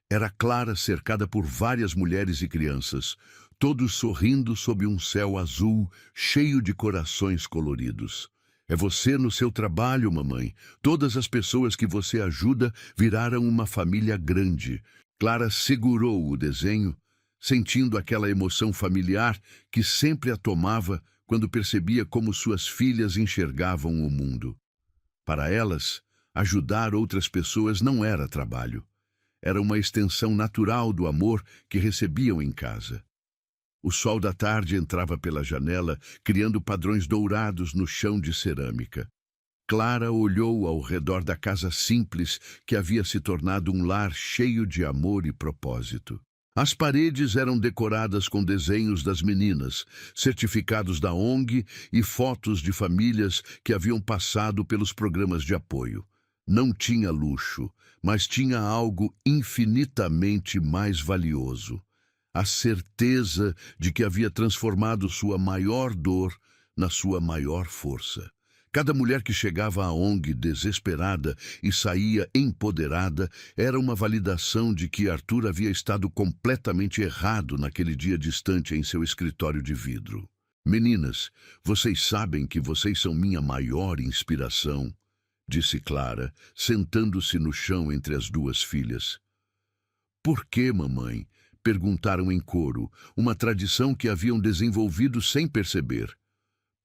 Era Clara cercada por várias mulheres e crianças, todos sorrindo sob um céu azul cheio de corações coloridos. É você no seu trabalho, mamãe. Todas as pessoas que você ajuda viraram uma família grande. Clara segurou o desenho, sentindo aquela emoção familiar que sempre a tomava quando percebia como suas filhas enxergavam o mundo. Para elas, ajudar outras pessoas não era trabalho. Era uma extensão natural do amor que recebiam em casa. O sol da tarde entrava pela janela, criando padrões dourados no chão de cerâmica. Clara olhou ao redor da casa simples que havia se tornado um lar cheio de amor e propósito. As paredes eram decoradas com desenhos das meninas, certificados da ONG e fotos de famílias que haviam passado pelos programas de apoio. Não tinha luxo, mas tinha algo infinitamente mais valioso. A certeza de que havia transformado sua maior dor na sua maior força. Cada mulher que chegava à ONG desesperada e saía empoderada era uma validação de que Arthur havia estado completamente errado naquele dia distante em seu escritório de vidro. Meninas, vocês sabem que vocês são minha maior inspiração, disse Clara, sentando-se no chão entre as duas filhas. Por que, mamãe? Perguntaram em coro, uma tradição que haviam desenvolvido sem perceber.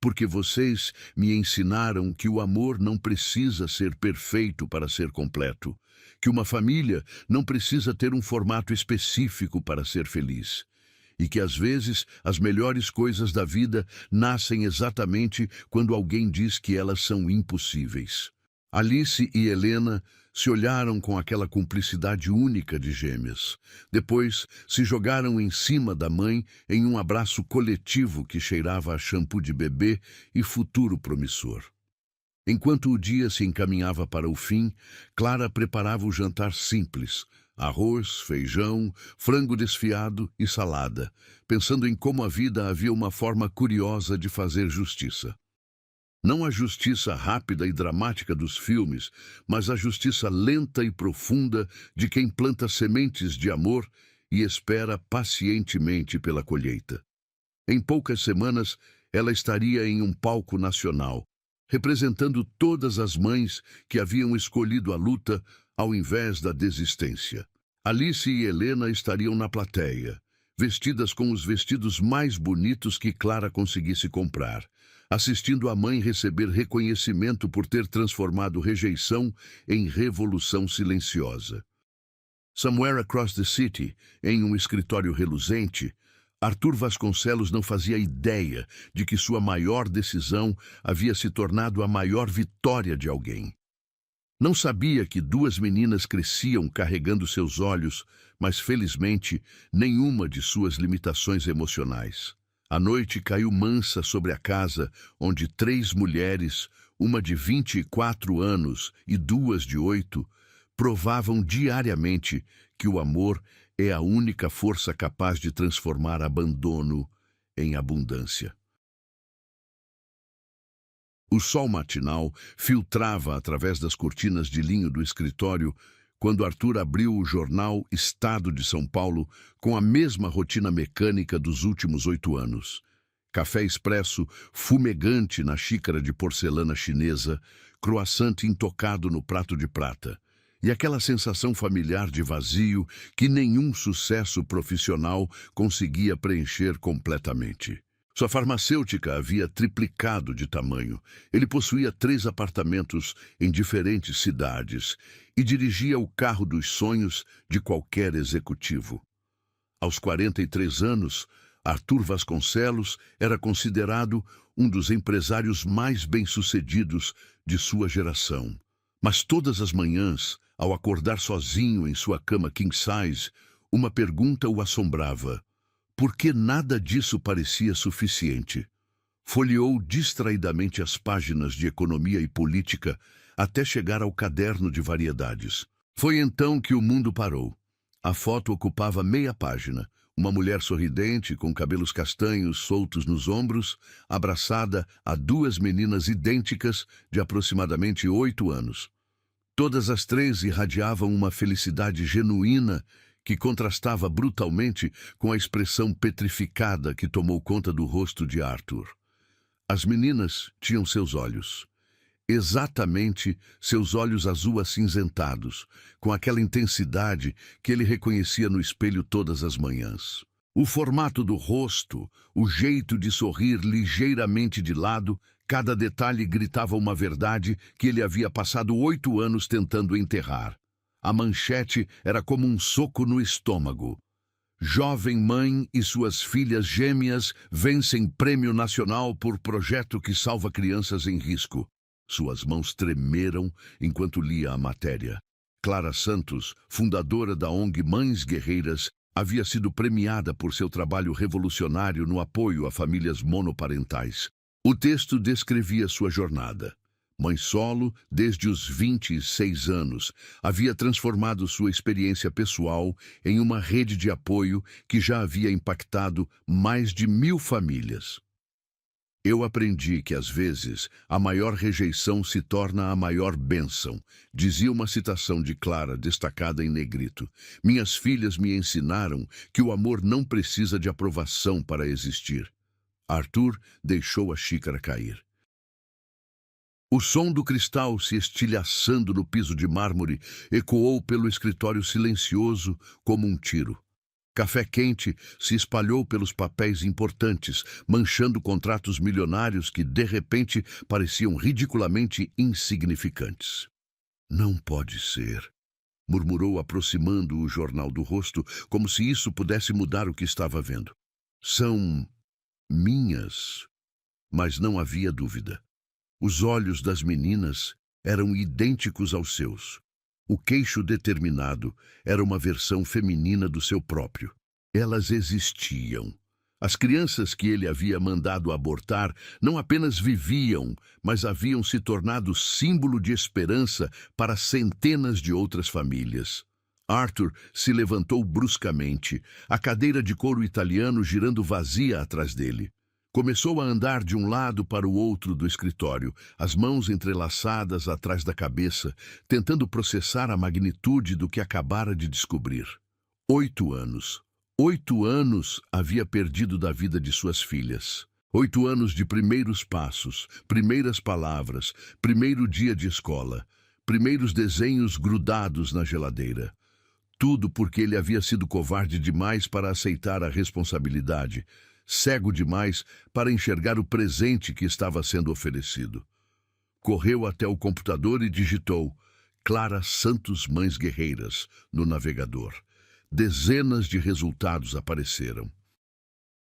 Porque vocês me ensinaram que o amor não precisa ser perfeito para ser completo, que uma família não precisa ter um formato específico para ser feliz, e que às vezes as melhores coisas da vida nascem exatamente quando alguém diz que elas são impossíveis. Alice e Helena se olharam com aquela cumplicidade única de gêmeas. Depois, se jogaram em cima da mãe em um abraço coletivo que cheirava a shampoo de bebê e futuro promissor. Enquanto o dia se encaminhava para o fim, Clara preparava o jantar simples: arroz, feijão, frango desfiado e salada, pensando em como a vida havia uma forma curiosa de fazer justiça. Não a justiça rápida e dramática dos filmes, mas a justiça lenta e profunda de quem planta sementes de amor e espera pacientemente pela colheita. Em poucas semanas, ela estaria em um palco nacional, representando todas as mães que haviam escolhido a luta ao invés da desistência. Alice e Helena estariam na plateia, vestidas com os vestidos mais bonitos que Clara conseguisse comprar, assistindo a mãe receber reconhecimento por ter transformado rejeição em revolução silenciosa. Somewhere across the city, em um escritório reluzente, Arthur Vasconcelos não fazia ideia de que sua maior decisão havia se tornado a maior vitória de alguém. Não sabia que duas meninas cresciam carregando seus olhos, mas felizmente nenhuma de suas limitações emocionais. A noite caiu mansa sobre a casa, onde 3 mulheres, uma de 24 anos e 2 de 8, provavam diariamente que o amor é a única força capaz de transformar abandono em abundância. O sol matinal filtrava através das cortinas de linho do escritório quando Arthur abriu o jornal Estado de São Paulo com a mesma rotina mecânica dos últimos 8 anos. Café expresso fumegante na xícara de porcelana chinesa, croissant intocado no prato de prata, e aquela sensação familiar de vazio que nenhum sucesso profissional conseguia preencher completamente. Sua farmacêutica havia triplicado de tamanho. Ele possuía 3 apartamentos em diferentes cidades e dirigia o carro dos sonhos de qualquer executivo. Aos 43 anos, Arthur Vasconcelos era considerado um dos empresários mais bem-sucedidos de sua geração. Mas todas as manhãs, ao acordar sozinho em sua cama king size, uma pergunta o assombrava: por que nada disso parecia suficiente? Folheou distraidamente as páginas de economia e política até chegar ao caderno de variedades. Foi então que o mundo parou. A foto ocupava meia página. Uma mulher sorridente, com cabelos castanhos soltos nos ombros, abraçada a 2 meninas idênticas de aproximadamente 8 anos. Todas as 3 irradiavam uma felicidade genuína que contrastava brutalmente com a expressão petrificada que tomou conta do rosto de Arthur. As meninas tinham seus olhos. Exatamente seus olhos azul acinzentados, com aquela intensidade que ele reconhecia no espelho todas as manhãs. O formato do rosto, o jeito de sorrir ligeiramente de lado, cada detalhe gritava uma verdade que ele havia passado 8 anos tentando enterrar. A manchete era como um soco no estômago. Jovem mãe e suas filhas gêmeas vencem prêmio nacional por projeto que salva crianças em risco. Suas mãos tremeram enquanto lia a matéria. Clara Santos, fundadora da ONG Mães Guerreiras, havia sido premiada por seu trabalho revolucionário no apoio a famílias monoparentais. O texto descrevia sua jornada. Mãe solo, desde os 26 anos, havia transformado sua experiência pessoal em uma rede de apoio que já havia impactado mais de 1000 famílias. Eu aprendi que, às vezes, a maior rejeição se torna a maior bênção, dizia uma citação de Clara, destacada em negrito. Minhas filhas me ensinaram que o amor não precisa de aprovação para existir. Arthur deixou a xícara cair. O som do cristal se estilhaçando no piso de mármore ecoou pelo escritório silencioso como um tiro. Café quente se espalhou pelos papéis importantes, manchando contratos milionários que, de repente, pareciam ridiculamente insignificantes. Não pode ser, murmurou, aproximando o jornal do rosto, como se isso pudesse mudar o que estava vendo. São minhas, mas não havia dúvida. Os olhos das meninas eram idênticos aos seus. O queixo determinado era uma versão feminina do seu próprio. Elas existiam. As crianças que ele havia mandado abortar não apenas viviam, mas haviam se tornado símbolo de esperança para centenas de outras famílias. Arthur se levantou bruscamente, a cadeira de couro italiano girando vazia atrás dele. Começou a andar de um lado para o outro do escritório, as mãos entrelaçadas atrás da cabeça, tentando processar a magnitude do que acabara de descobrir. 8 anos. 8 anos havia perdido da vida de suas filhas. 8 anos de primeiros passos, primeiras palavras, primeiro dia de escola, primeiros desenhos grudados na geladeira. Tudo porque ele havia sido covarde demais para aceitar a responsabilidade, cego demais para enxergar o presente que estava sendo oferecido. Correu até o computador e digitou Clara Santos Mães Guerreiras no navegador. Dezenas de resultados apareceram.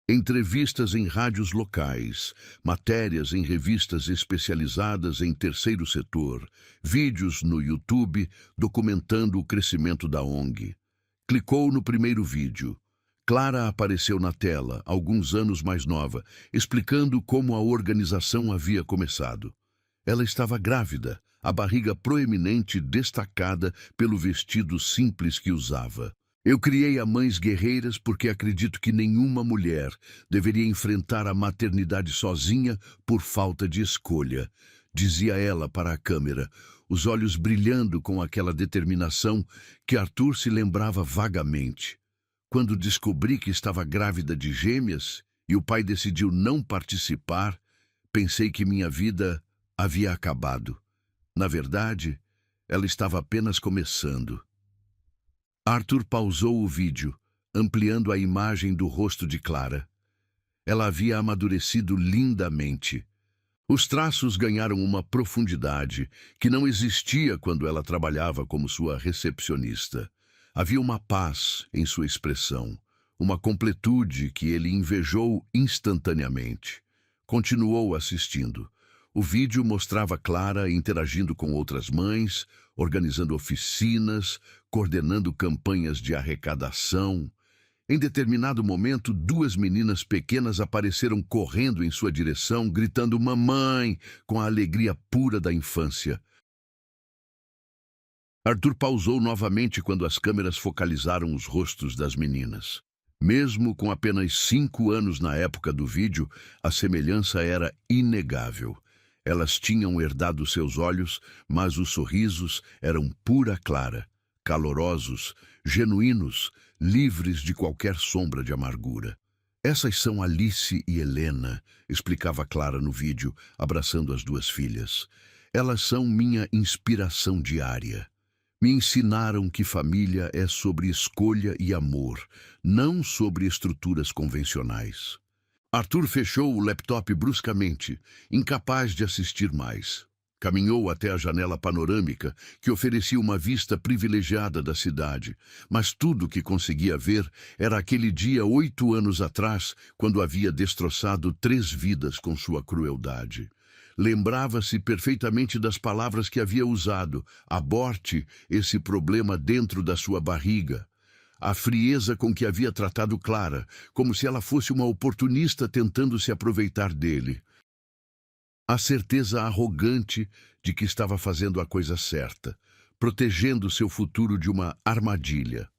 Entrevistas em rádios locais, matérias em revistas especializadas em terceiro setor, vídeos no YouTube documentando o crescimento da ONG. Clicou no primeiro vídeo. Clara apareceu na tela, alguns anos mais nova, explicando como a organização havia começado. Ela estava grávida, a barriga proeminente destacada pelo vestido simples que usava. Eu criei a Mães Guerreiras porque acredito que nenhuma mulher deveria enfrentar a maternidade sozinha por falta de escolha, dizia ela para a câmera, os olhos brilhando com aquela determinação que Arthur se lembrava vagamente. Quando descobri que estava grávida de gêmeas e o pai decidiu não participar, pensei que minha vida havia acabado. Na verdade, ela estava apenas começando. Arthur pausou o vídeo, ampliando a imagem do rosto de Clara. Ela havia amadurecido lindamente. Os traços ganharam uma profundidade que não existia quando ela trabalhava como sua recepcionista. Havia uma paz em sua expressão, uma completude que ele invejou instantaneamente. Continuou assistindo. O vídeo mostrava Clara interagindo com outras mães, organizando oficinas, coordenando campanhas de arrecadação. Em determinado momento, 2 meninas pequenas apareceram correndo em sua direção, gritando "Mamãe!", com a alegria pura da infância. Arthur pausou novamente quando as câmeras focalizaram os rostos das meninas. Mesmo com apenas 5 anos na época do vídeo, a semelhança era inegável. Elas tinham herdado seus olhos, mas os sorrisos eram pura Clara, calorosos, genuínos, livres de qualquer sombra de amargura. Essas são Alice e Helena, explicava Clara no vídeo, abraçando as 2 filhas. Elas são minha inspiração diária. Me ensinaram que família é sobre escolha e amor, não sobre estruturas convencionais. Arthur fechou o laptop bruscamente, incapaz de assistir mais. Caminhou até a janela panorâmica, que oferecia uma vista privilegiada da cidade, mas tudo o que conseguia ver era aquele dia 8 anos atrás, quando havia destroçado 3 vidas com sua crueldade. Lembrava-se perfeitamente das palavras que havia usado: aborte esse problema dentro da sua barriga. A frieza com que havia tratado Clara, como se ela fosse uma oportunista tentando se aproveitar dele. A certeza arrogante de que estava fazendo a coisa certa, protegendo seu futuro de uma armadilha.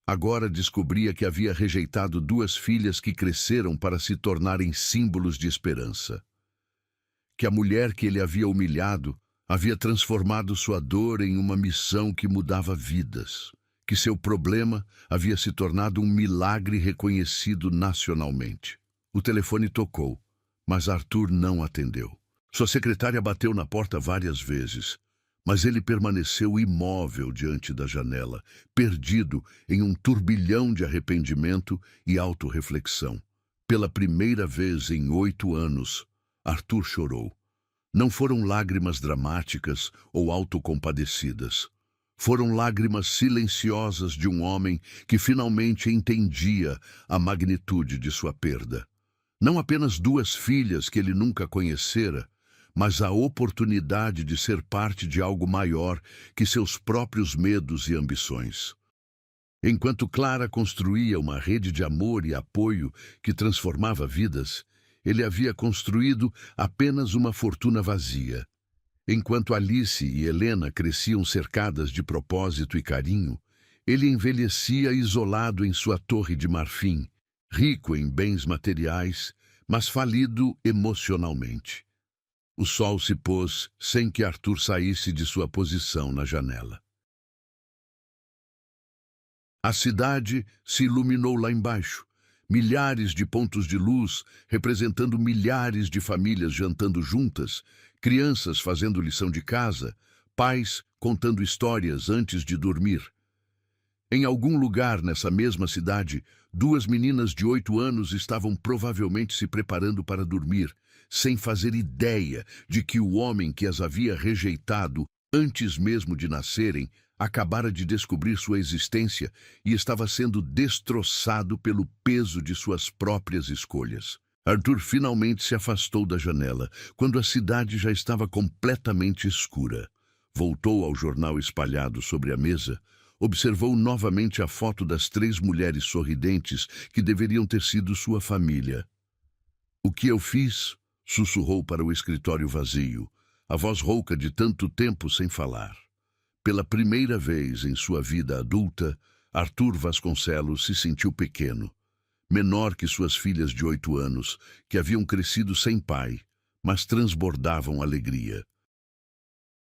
Agora descobria que havia rejeitado 2 filhas que cresceram para se tornarem símbolos de esperança. Que a mulher que ele havia humilhado havia transformado sua dor em uma missão que mudava vidas. Que seu problema havia se tornado um milagre reconhecido nacionalmente. O telefone tocou, mas Arthur não atendeu. Sua secretária bateu na porta várias vezes, mas ele permaneceu imóvel diante da janela, perdido em um turbilhão de arrependimento e autorreflexão. Pela primeira vez em 8 anos, Arthur chorou. Não foram lágrimas dramáticas ou autocompadecidas. Foram lágrimas silenciosas de um homem que finalmente entendia a magnitude de sua perda. Não apenas duas filhas que ele nunca conhecera, mas a oportunidade de ser parte de algo maior que seus próprios medos e ambições. Enquanto Clara construía uma rede de amor e apoio que transformava vidas, ele havia construído apenas uma fortuna vazia. Enquanto Alice e Helena cresciam cercadas de propósito e carinho, ele envelhecia isolado em sua torre de marfim, rico em bens materiais, mas falido emocionalmente. O sol se pôs sem que Arthur saísse de sua posição na janela. A cidade se iluminou lá embaixo. Milhares de pontos de luz, representando milhares de famílias jantando juntas, crianças fazendo lição de casa, pais contando histórias antes de dormir. Em algum lugar nessa mesma cidade, duas meninas de 8 anos estavam provavelmente se preparando para dormir, sem fazer ideia de que o homem que as havia rejeitado antes mesmo de nascerem acabara de descobrir sua existência e estava sendo destroçado pelo peso de suas próprias escolhas. Arthur finalmente se afastou da janela, quando a cidade já estava completamente escura. Voltou ao jornal espalhado sobre a mesa, observou novamente a foto das 3 mulheres sorridentes que deveriam ter sido sua família. "O que eu fiz?", sussurrou para o escritório vazio, a voz rouca de tanto tempo sem falar. Pela primeira vez em sua vida adulta, Arthur Vasconcelos se sentiu pequeno, menor que suas filhas de 8 anos, que haviam crescido sem pai, mas transbordavam alegria.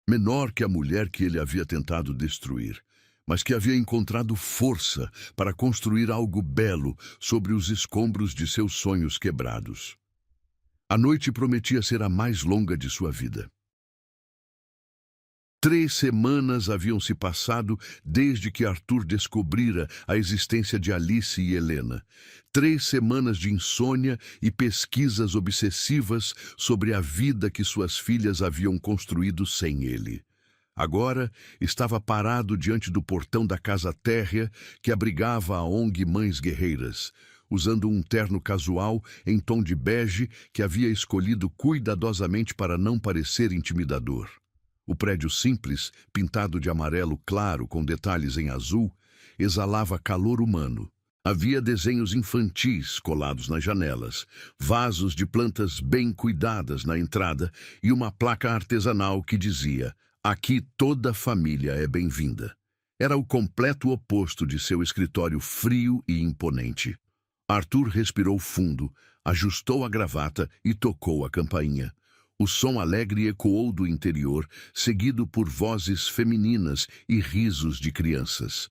Menor que a mulher que ele havia tentado destruir, mas que havia encontrado força para construir algo belo sobre os escombros de seus sonhos quebrados. A noite prometia ser a mais longa de sua vida. 3 semanas haviam se passado desde que Arthur descobrira a existência de Alice e Helena. 3 semanas de insônia e pesquisas obsessivas sobre a vida que suas filhas haviam construído sem ele. Agora estava parado diante do portão da casa térrea que abrigava a ONG Mães Guerreiras, usando um terno casual em tom de bege que havia escolhido cuidadosamente para não parecer intimidador. O prédio simples, pintado de amarelo claro com detalhes em azul, exalava calor humano. Havia desenhos infantis colados nas janelas, vasos de plantas bem cuidadas na entrada e uma placa artesanal que dizia: "Aqui toda família é bem-vinda". Era o completo oposto de seu escritório frio e imponente. Arthur respirou fundo, ajustou a gravata e tocou a campainha. O som alegre ecoou do interior, seguido por vozes femininas e risos de crianças.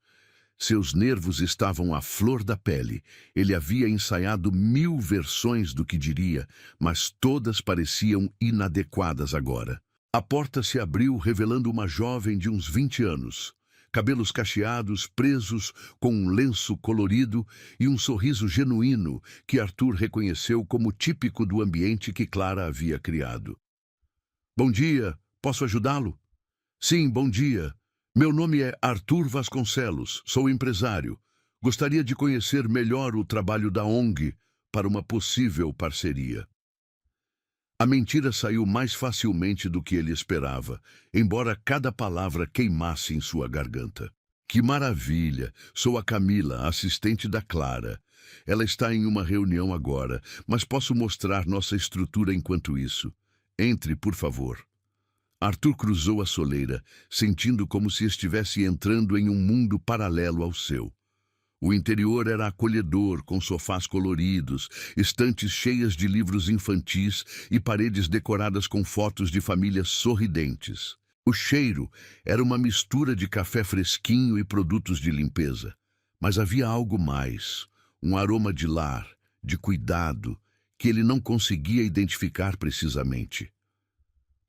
Seus nervos estavam à flor da pele. Ele havia ensaiado 1000 versões do que diria, mas todas pareciam inadequadas agora. A porta se abriu, revelando uma jovem de uns 20 anos. Cabelos cacheados, presos com um lenço colorido e um sorriso genuíno que Arthur reconheceu como típico do ambiente que Clara havia criado. "Bom dia, posso ajudá-lo?" "Sim, bom dia. Meu nome é Arthur Vasconcelos, sou empresário. Gostaria de conhecer melhor o trabalho da ONG para uma possível parceria." A mentira saiu mais facilmente do que ele esperava, embora cada palavra queimasse em sua garganta. "Que maravilha! Sou a Camila, assistente da Clara. Ela está em uma reunião agora, mas posso mostrar nossa estrutura enquanto isso. Entre, por favor." Arthur cruzou a soleira, sentindo como se estivesse entrando em um mundo paralelo ao seu. O interior era acolhedor, com sofás coloridos, estantes cheias de livros infantis e paredes decoradas com fotos de famílias sorridentes. O cheiro era uma mistura de café fresquinho e produtos de limpeza. Mas havia algo mais, um aroma de lar, de cuidado, que ele não conseguia identificar precisamente.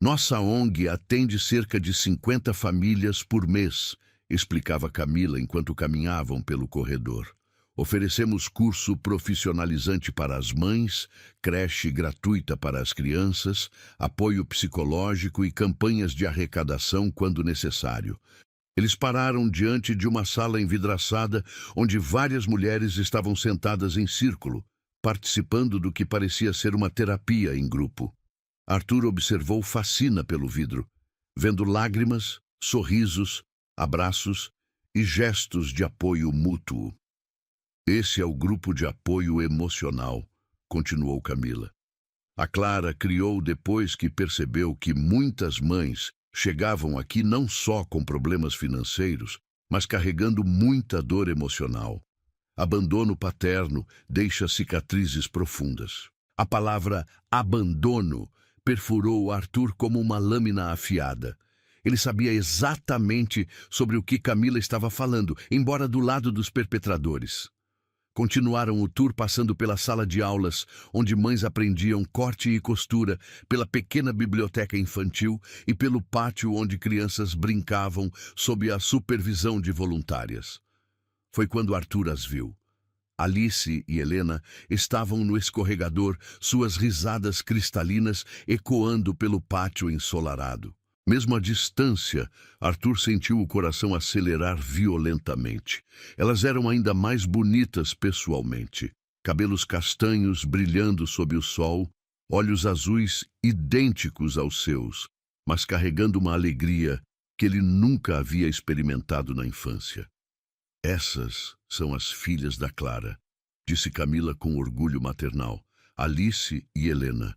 "Nossa ONG atende cerca de 50 famílias por mês", explicava Camila enquanto caminhavam pelo corredor. "Oferecemos curso profissionalizante para as mães, creche gratuita para as crianças, apoio psicológico e campanhas de arrecadação quando necessário. Eles pararam diante de uma sala envidraçada onde várias mulheres estavam sentadas em círculo, participando do que parecia ser uma terapia em grupo. Arthur observou fascina pelo vidro, vendo lágrimas, sorrisos, abraços e gestos de apoio mútuo. Esse é o grupo de apoio emocional, continuou Camila. A Clara criou depois que percebeu que muitas mães chegavam aqui não só com problemas financeiros, mas carregando muita dor emocional. Abandono paterno deixa cicatrizes profundas. A palavra abandono perfurou Arthur como uma lâmina afiada. Ele sabia exatamente sobre o que Camila estava falando, embora do lado dos perpetradores. Continuaram o tour passando pela sala de aulas, onde mães aprendiam corte e costura, pela pequena biblioteca infantil e pelo pátio onde crianças brincavam sob a supervisão de voluntárias. Foi quando Arthur as viu. Alice e Helena estavam no escorregador, suas risadas cristalinas ecoando pelo pátio ensolarado. Mesmo à distância, Arthur sentiu o coração acelerar violentamente. Elas eram ainda mais bonitas pessoalmente. Cabelos castanhos brilhando sob o sol, olhos azuis idênticos aos seus, mas carregando uma alegria que ele nunca havia experimentado na infância. Essas são as filhas da Clara, disse Camila com orgulho maternal. Alice e Helena.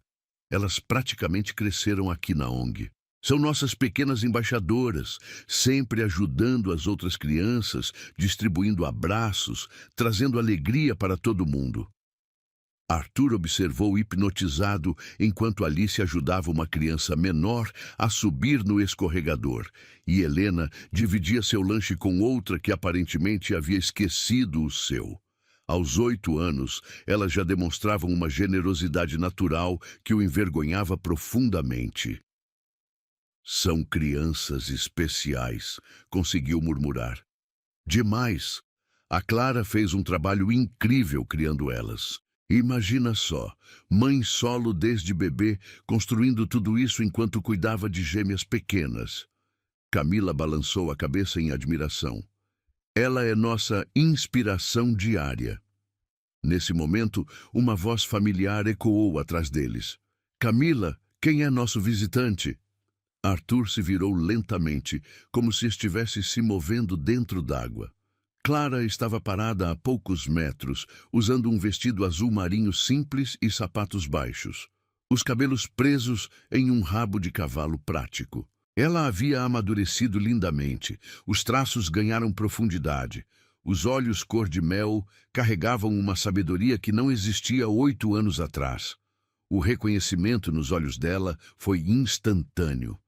Elas praticamente cresceram aqui na ONG. São nossas pequenas embaixadoras, sempre ajudando as outras crianças, distribuindo abraços, trazendo alegria para todo mundo. Arthur observou hipnotizado enquanto Alice ajudava uma criança menor a subir no escorregador, e Helena dividia seu lanche com outra que aparentemente havia esquecido o seu. Aos 8 anos, elas já demonstravam uma generosidade natural que o envergonhava profundamente. São crianças especiais, conseguiu murmurar. Demais! A Clara fez um trabalho incrível criando elas. Imagina só, mãe solo desde bebê, construindo tudo isso enquanto cuidava de gêmeas pequenas. Camila balançou a cabeça em admiração. Ela é nossa inspiração diária. Nesse momento, uma voz familiar ecoou atrás deles. Camila, quem é nosso visitante? Arthur se virou lentamente, como se estivesse se movendo dentro d'água. Clara estava parada a poucos metros, usando um vestido azul marinho simples e sapatos baixos, os cabelos presos em um rabo de cavalo prático. Ela havia amadurecido lindamente, os traços ganharam profundidade, os olhos cor de mel carregavam uma sabedoria que não existia 8 anos atrás. O reconhecimento nos olhos dela foi instantâneo.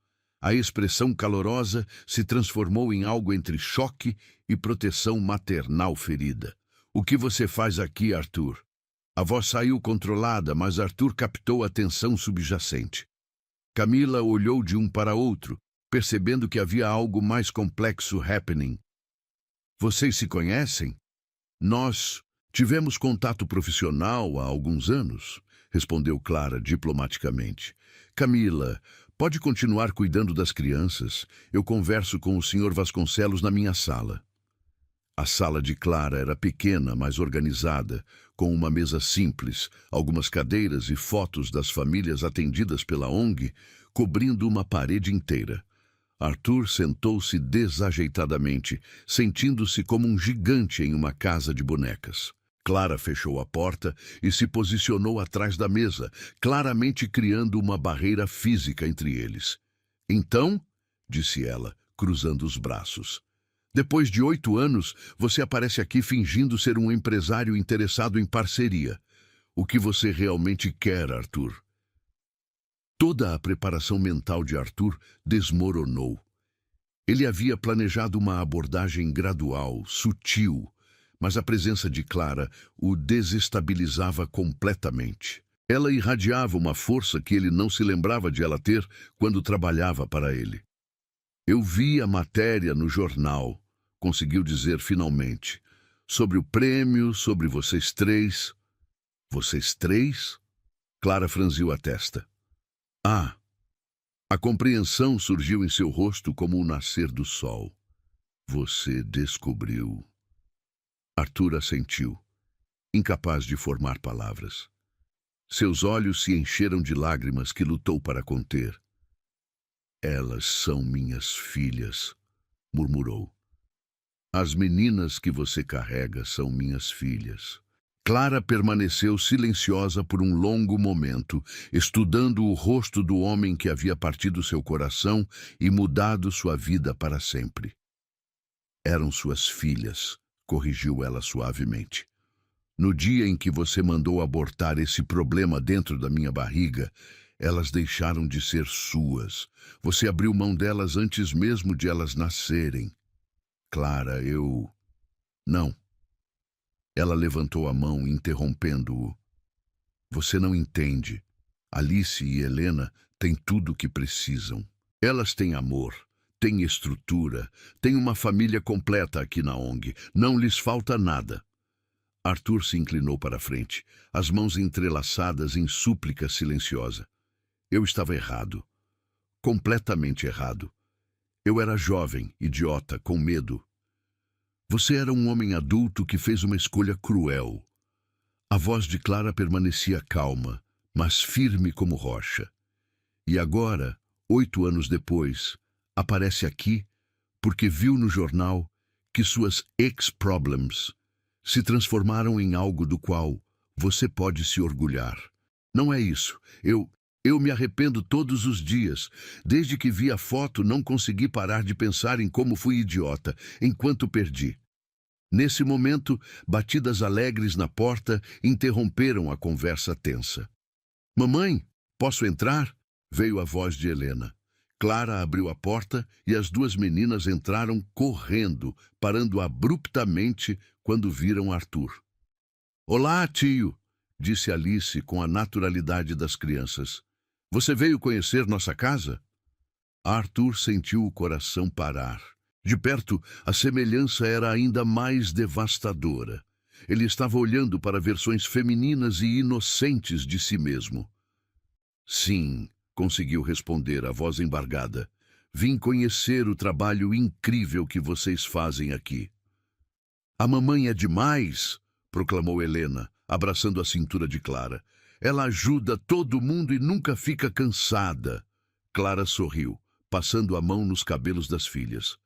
A expressão calorosa se transformou em algo entre choque e proteção maternal ferida. O que você faz aqui, Arthur? A voz saiu controlada, mas Arthur captou a tensão subjacente. Camila olhou de um para outro, percebendo que havia algo mais complexo happening. Vocês se conhecem? Nós tivemos contato profissional há alguns anos, respondeu Clara diplomaticamente. Camila, pode continuar cuidando das crianças. Eu converso com o Sr. Vasconcelos na minha sala. A sala de Clara era pequena, mas organizada, com uma mesa simples, algumas cadeiras e fotos das famílias atendidas pela ONG, cobrindo uma parede inteira. Arthur sentou-se desajeitadamente, sentindo-se como um gigante em uma casa de bonecas. Clara fechou a porta e se posicionou atrás da mesa, claramente criando uma barreira física entre eles. Então, disse ela, cruzando os braços, depois de 8 anos, você aparece aqui fingindo ser um empresário interessado em parceria. O que você realmente quer, Arthur? Toda a preparação mental de Arthur desmoronou. Ele havia planejado uma abordagem gradual, sutil, mas a presença de Clara o desestabilizava completamente. Ela irradiava uma força que ele não se lembrava de ela ter quando trabalhava para ele. Eu vi a matéria no jornal, conseguiu dizer finalmente, sobre o prêmio, sobre vocês três. Vocês três? Clara franziu a testa. Ah! A compreensão surgiu em seu rosto como o nascer do sol. Você descobriu. Arthur assentiu, incapaz de formar palavras. Seus olhos se encheram de lágrimas que lutou para conter. Elas são minhas filhas, murmurou. As meninas que você carrega são minhas filhas. Clara permaneceu silenciosa por um longo momento, estudando o rosto do homem que havia partido seu coração e mudado sua vida para sempre. Eram suas filhas, corrigiu ela suavemente. No dia em que você mandou abortar esse problema dentro da minha barriga, elas deixaram de ser suas. Você abriu mão delas antes mesmo de elas nascerem. Clara, eu... Não. Ela levantou a mão, interrompendo-o. Você não entende. Alice e Helena têm tudo o que precisam. Elas têm amor, têm estrutura, têm uma família completa aqui na ONG. Não lhes falta nada. Arthur se inclinou para a frente, as mãos entrelaçadas em súplica silenciosa. Eu estava errado. Completamente errado. Eu era jovem, idiota, com medo. Você era um homem adulto que fez uma escolha cruel. A voz de Clara permanecia calma, mas firme como rocha. E agora, 8 anos depois, aparece aqui porque viu no jornal que suas ex-problems se transformaram em algo do qual você pode se orgulhar. Não é isso. Eu me arrependo todos os dias. Desde que vi a foto, não consegui parar de pensar em como fui idiota, enquanto perdi. Nesse momento, batidas alegres na porta interromperam a conversa tensa. Mamãe, posso entrar? Veio a voz de Helena. Clara abriu a porta e as duas meninas entraram correndo, parando abruptamente quando viram Arthur. Olá, tio, disse Alice com a naturalidade das crianças. Você veio conhecer nossa casa? Arthur sentiu o coração parar. De perto, a semelhança era ainda mais devastadora. Ele estava olhando para versões femininas e inocentes de si mesmo. Sim, conseguiu responder, a voz embargada. Vim conhecer o trabalho incrível que vocês fazem aqui. A mamãe é demais, proclamou Helena, abraçando a cintura de Clara. Ela ajuda todo mundo e nunca fica cansada. Clara sorriu, passando a mão nos cabelos das filhas.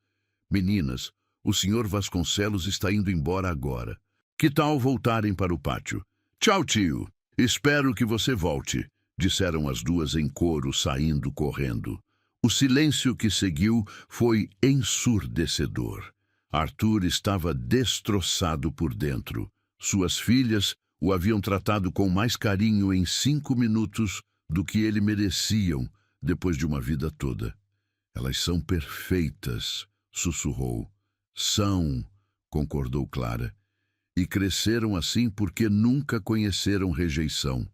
Meninas, o Sr. Vasconcelos está indo embora agora. Que tal voltarem para o pátio? Tchau, tio. Espero que você volte, disseram as duas em coro, saindo correndo. O silêncio que seguiu foi ensurdecedor. Arthur estava destroçado por dentro. Suas filhas o haviam tratado com mais carinho em 5 minutos do que ele mereciam depois de uma vida toda. Elas são perfeitas, sussurrou. São, concordou Clara. E cresceram assim porque nunca conheceram rejeição.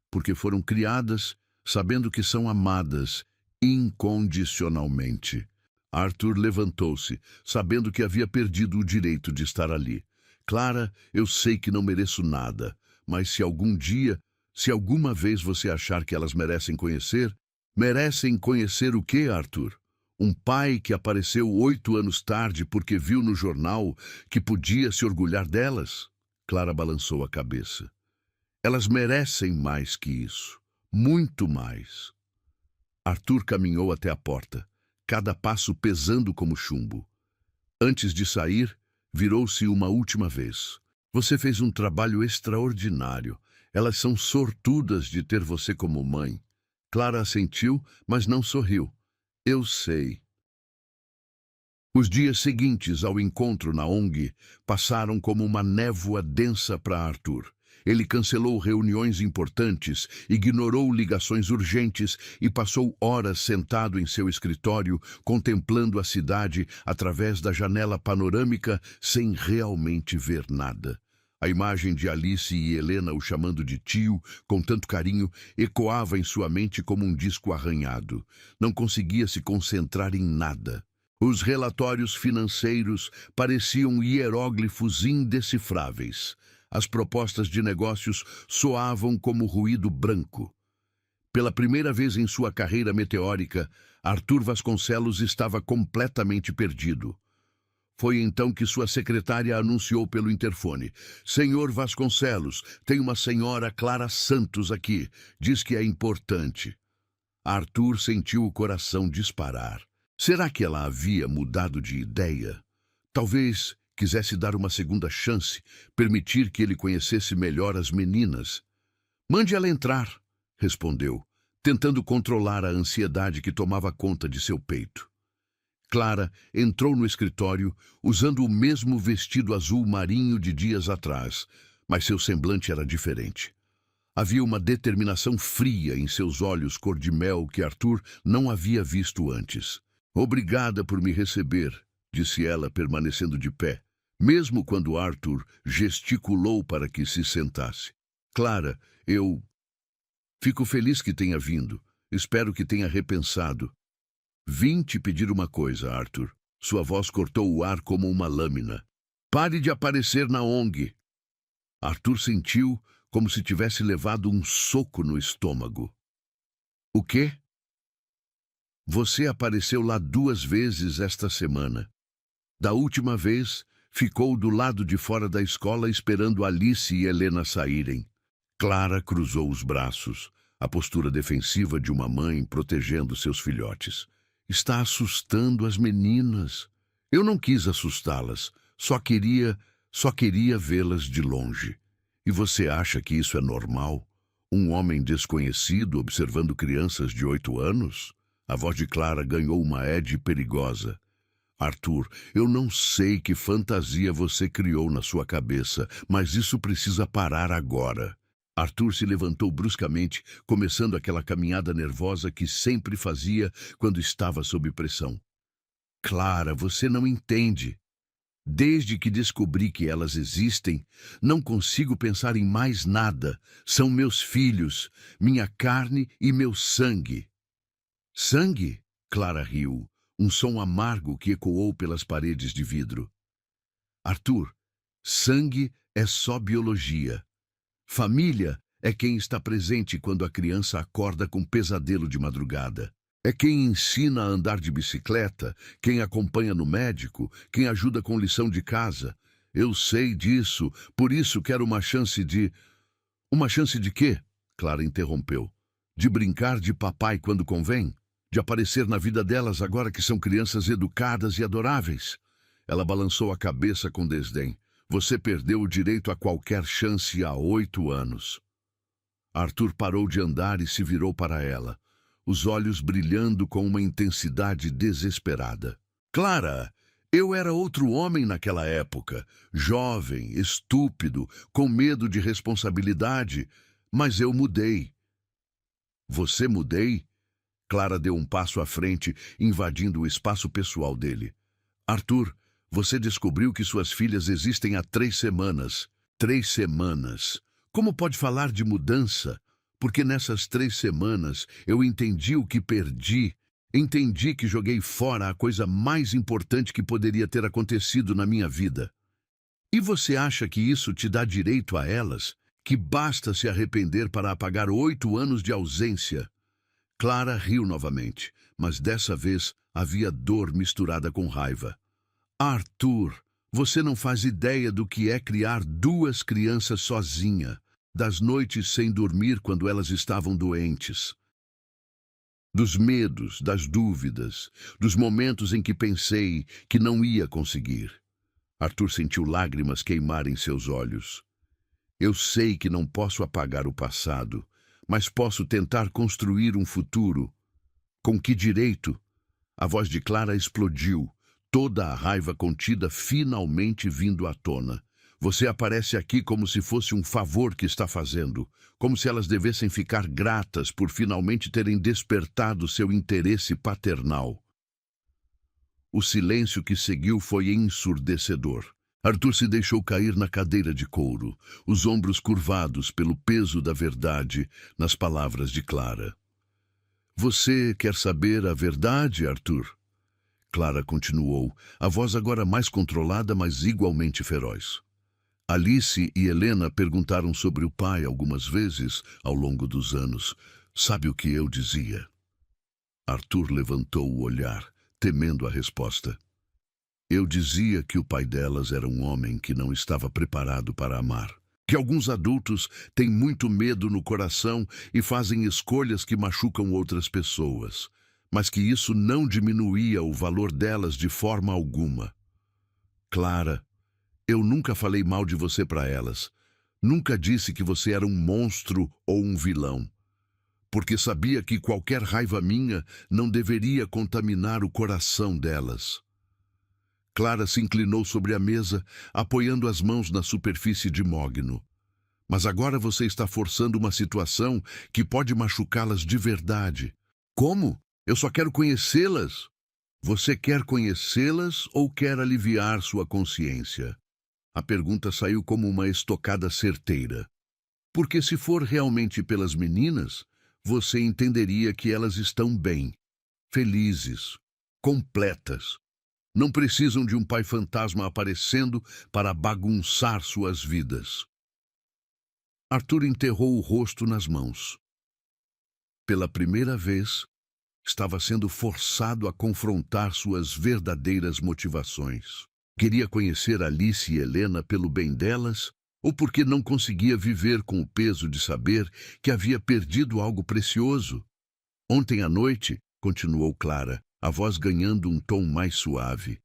Porque foram criadas sabendo que são amadas incondicionalmente. Arthur levantou-se, sabendo que havia perdido o direito de estar ali. Clara, eu sei que não mereço nada, mas se algum dia, se alguma vez você achar que elas merecem conhecer o quê, Arthur? Um pai que apareceu 8 anos tarde porque viu no jornal que podia se orgulhar delas? Clara balançou a cabeça. Elas merecem mais que isso. Muito mais. Arthur caminhou até a porta, cada passo pesando como chumbo. Antes de sair, virou-se uma última vez. Você fez um trabalho extraordinário. Elas são sortudas de ter você como mãe. Clara assentiu, mas não sorriu. Eu sei. Os dias seguintes ao encontro na ONG passaram como uma névoa densa para Arthur. Ele cancelou reuniões importantes, ignorou ligações urgentes e passou horas sentado em seu escritório, contemplando a cidade através da janela panorâmica sem realmente ver nada. A imagem de Alice e Helena o chamando de tio, com tanto carinho, ecoava em sua mente como um disco arranhado. Não conseguia se concentrar em nada. Os relatórios financeiros pareciam hieróglifos indecifráveis. As propostas de negócios soavam como ruído branco. Pela primeira vez em sua carreira meteórica, Arthur Vasconcelos estava completamente perdido. Foi então que sua secretária anunciou pelo interfone: Senhor Vasconcelos, tem uma senhora Clara Santos aqui. Diz que é importante. Arthur sentiu o coração disparar. Será que ela havia mudado de ideia? Talvez quisesse dar uma segunda chance, permitir que ele conhecesse melhor as meninas. Mande ela entrar, respondeu, tentando controlar a ansiedade que tomava conta de seu peito. Clara entrou no escritório usando o mesmo vestido azul marinho de dias atrás, mas seu semblante era diferente. Havia uma determinação fria em seus olhos cor-de-mel que Arthur não havia visto antes. Obrigada por me receber, disse ela, permanecendo de pé, mesmo quando Arthur gesticulou para que se sentasse. Clara, eu... Fico feliz que tenha vindo. Espero que tenha repensado. Vim te pedir uma coisa, Arthur. Sua voz cortou o ar como uma lâmina. Pare de aparecer na ONG. Arthur sentiu como se tivesse levado um soco no estômago. O quê? Você apareceu lá 2 vezes esta semana. Da última vez, ficou do lado de fora da escola esperando Alice e Helena saírem. Clara cruzou os braços, a postura defensiva de uma mãe protegendo seus filhotes. Está assustando as meninas. Eu não quis assustá-las, só queria vê-las de longe. E você acha que isso é normal? Um homem desconhecido observando crianças de 8 anos? A voz de Clara ganhou uma edge perigosa. Arthur, eu não sei que fantasia você criou na sua cabeça, mas isso precisa parar agora. Arthur se levantou bruscamente, começando aquela caminhada nervosa que sempre fazia quando estava sob pressão. Clara, você não entende. Desde que descobri que elas existem, não consigo pensar em mais nada. São meus filhos, minha carne e meu sangue. Sangue? Clara riu, um som amargo que ecoou pelas paredes de vidro. Arthur, sangue é só biologia. Família é quem está presente quando a criança acorda com pesadelo de madrugada. É quem ensina a andar de bicicleta, quem acompanha no médico, quem ajuda com lição de casa. Eu sei disso, por isso quero uma chance de... Uma chance de quê? Clara interrompeu. De brincar de papai quando convém? De aparecer na vida delas agora que são crianças educadas e adoráveis? Ela balançou a cabeça com desdém. Você perdeu o direito a qualquer chance há 8 anos. Arthur parou de andar e se virou para ela, os olhos brilhando com uma intensidade desesperada. Clara, eu era outro homem naquela época, jovem, estúpido, com medo de responsabilidade, mas eu mudei. Você mudei? Clara deu um passo à frente, invadindo o espaço pessoal dele. Arthur, você descobriu que suas filhas existem há 3 semanas. 3 semanas. Como pode falar de mudança? Porque nessas 3 semanas eu entendi o que perdi. Entendi que joguei fora a coisa mais importante que poderia ter acontecido na minha vida. E você acha que isso te dá direito a elas? Que basta se arrepender para apagar 8 anos de ausência? Clara riu novamente, mas dessa vez havia dor misturada com raiva. Arthur, você não faz ideia do que é criar 2 crianças sozinha, das noites sem dormir quando elas estavam doentes. Dos medos, das dúvidas, dos momentos em que pensei que não ia conseguir. Arthur sentiu lágrimas queimarem seus olhos. Eu sei que não posso apagar o passado, mas posso tentar construir um futuro. Com que direito? A voz de Clara explodiu. Toda a raiva contida finalmente vindo à tona. Você aparece aqui como se fosse um favor que está fazendo, como se elas devessem ficar gratas por finalmente terem despertado seu interesse paternal. O silêncio que seguiu foi ensurdecedor. Arthur se deixou cair na cadeira de couro, os ombros curvados pelo peso da verdade nas palavras de Clara. Você quer saber a verdade, Arthur? Clara continuou, a voz agora mais controlada, mas igualmente feroz. Alice e Helena perguntaram sobre o pai algumas vezes ao longo dos anos. Sabe o que eu dizia? Arthur levantou o olhar, temendo a resposta. Eu dizia que o pai delas era um homem que não estava preparado para amar. Que alguns adultos têm muito medo no coração e fazem escolhas que machucam outras pessoas, mas que isso não diminuía o valor delas de forma alguma. Clara, eu nunca falei mal de você para elas. Nunca disse que você era um monstro ou um vilão, porque sabia que qualquer raiva minha não deveria contaminar o coração delas. Clara se inclinou sobre a mesa, apoiando as mãos na superfície de mogno. Mas agora você está forçando uma situação que pode machucá-las de verdade. Como? Eu só quero conhecê-las. Você quer conhecê-las ou quer aliviar sua consciência? A pergunta saiu como uma estocada certeira. Porque se for realmente pelas meninas, você entenderia que elas estão bem, felizes, completas. Não precisam de um pai fantasma aparecendo para bagunçar suas vidas. Arthur enterrou o rosto nas mãos. Pela primeira vez, estava sendo forçado a confrontar suas verdadeiras motivações. Queria conhecer Alice e Helena pelo bem delas, ou porque não conseguia viver com o peso de saber que havia perdido algo precioso. Ontem à noite, continuou Clara, a voz ganhando um tom mais suave,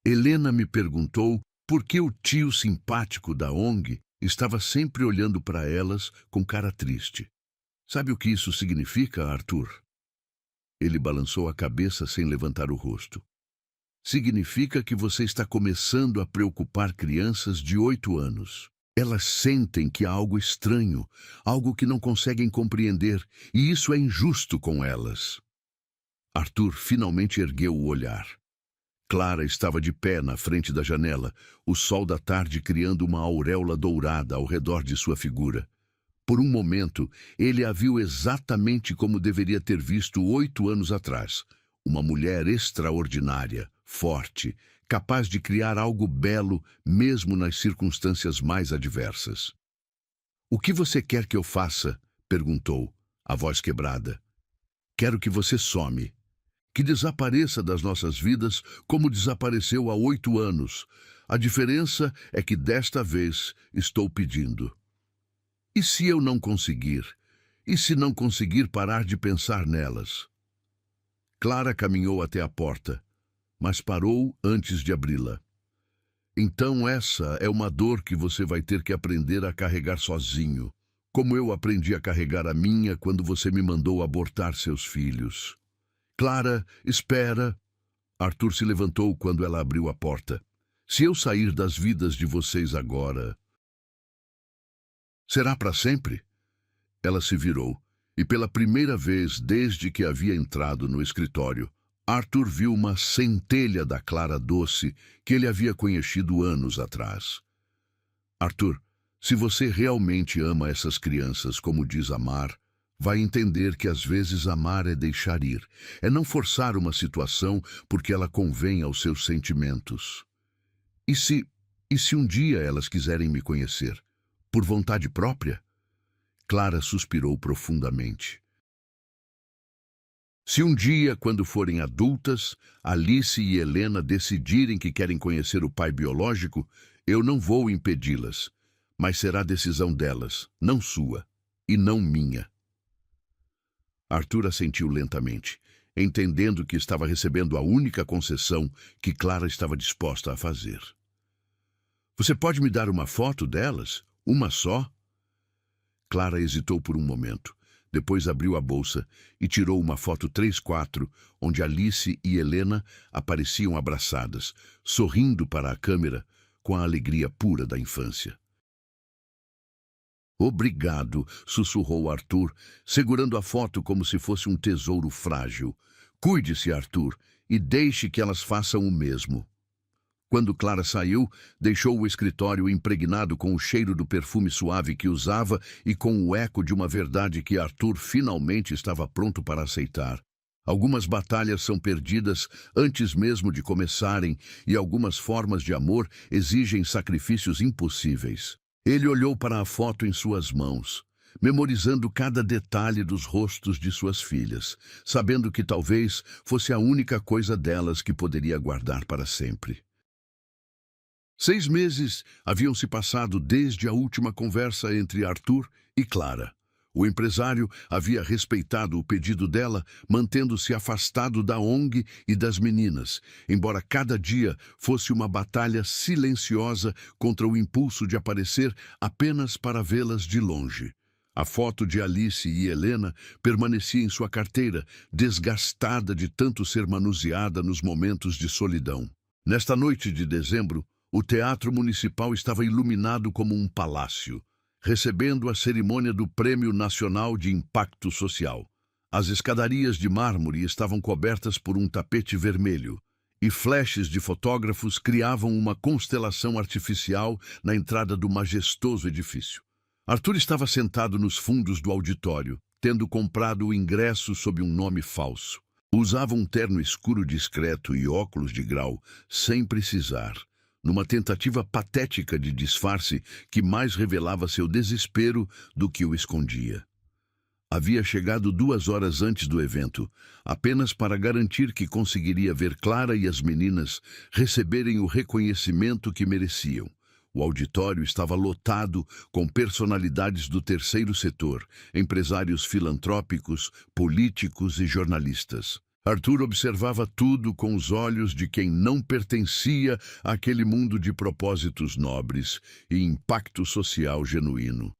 Helena me perguntou por que o tio simpático da ONG estava sempre olhando para elas com cara triste. Sabe o que isso significa, Arthur? Ele balançou a cabeça sem levantar o rosto. Significa que você está começando a preocupar crianças de 8 anos. Elas sentem que há algo estranho, algo que não conseguem compreender, e isso é injusto com elas. Arthur finalmente ergueu o olhar. Clara estava de pé na frente da janela, o sol da tarde criando uma auréola dourada ao redor de sua figura. Por um momento, ele a viu exatamente como deveria ter visto 8 anos atrás. Uma mulher extraordinária, forte, capaz de criar algo belo mesmo nas circunstâncias mais adversas. "O que você quer que eu faça?" perguntou, a voz quebrada. "Quero que você some. Que desapareça das nossas vidas como desapareceu há 8 anos. A diferença é que desta vez estou pedindo. E se eu não conseguir? E se não conseguir parar de pensar nelas?" Clara caminhou até a porta, mas parou antes de abri-la. "Então essa é uma dor que você vai ter que aprender a carregar sozinho, como eu aprendi a carregar a minha quando você me mandou abortar seus filhos." "Clara, espera." Arthur se levantou quando ela abriu a porta. "Se eu sair das vidas de vocês agora, será para sempre?" Ela se virou, e pela primeira vez desde que havia entrado no escritório, Arthur viu uma centelha da Clara doce que ele havia conhecido anos atrás. "Arthur, se você realmente ama essas crianças como diz amar, vai entender que às vezes amar é deixar ir, é não forçar uma situação porque ela convém aos seus sentimentos. E se um dia elas quiserem me conhecer, por vontade própria?" Clara suspirou profundamente. "Se um dia, quando forem adultas, Alice e Helena decidirem que querem conhecer o pai biológico, eu não vou impedi-las, mas será decisão delas, não sua, e não minha." Arthur assentiu lentamente, entendendo que estava recebendo a única concessão que Clara estava disposta a fazer. "Você pode me dar uma foto delas? Uma só?" Clara hesitou por um momento. Depois abriu a bolsa e tirou uma foto 3x4, onde Alice e Helena apareciam abraçadas, sorrindo para a câmera com a alegria pura da infância. "Obrigado", sussurrou Arthur, segurando a foto como se fosse um tesouro frágil. "Cuide-se, Arthur, e deixe que elas façam o mesmo." Quando Clara saiu, deixou o escritório impregnado com o cheiro do perfume suave que usava e com o eco de uma verdade que Arthur finalmente estava pronto para aceitar. Algumas batalhas são perdidas antes mesmo de começarem, e algumas formas de amor exigem sacrifícios impossíveis. Ele olhou para a foto em suas mãos, memorizando cada detalhe dos rostos de suas filhas, sabendo que talvez fosse a única coisa delas que poderia guardar para sempre. 6 meses haviam se passado desde a última conversa entre Arthur e Clara. O empresário havia respeitado o pedido dela, mantendo-se afastado da ONG e das meninas, embora cada dia fosse uma batalha silenciosa contra o impulso de aparecer apenas para vê-las de longe. A foto de Alice e Helena permanecia em sua carteira, desgastada de tanto ser manuseada nos momentos de solidão. Nesta noite de dezembro, o Teatro Municipal estava iluminado como um palácio, recebendo a cerimônia do Prêmio Nacional de Impacto Social. As escadarias de mármore estavam cobertas por um tapete vermelho, e flashes de fotógrafos criavam uma constelação artificial na entrada do majestoso edifício. Arthur estava sentado nos fundos do auditório, tendo comprado o ingresso sob um nome falso. Usava um terno escuro discreto e óculos de grau, sem precisar, numa tentativa patética de disfarce que mais revelava seu desespero do que o escondia. Havia chegado 2 horas antes do evento, apenas para garantir que conseguiria ver Clara e as meninas receberem o reconhecimento que mereciam. O auditório estava lotado com personalidades do terceiro setor, empresários filantrópicos, políticos e jornalistas. Arthur observava tudo com os olhos de quem não pertencia àquele mundo de propósitos nobres e impacto social genuíno.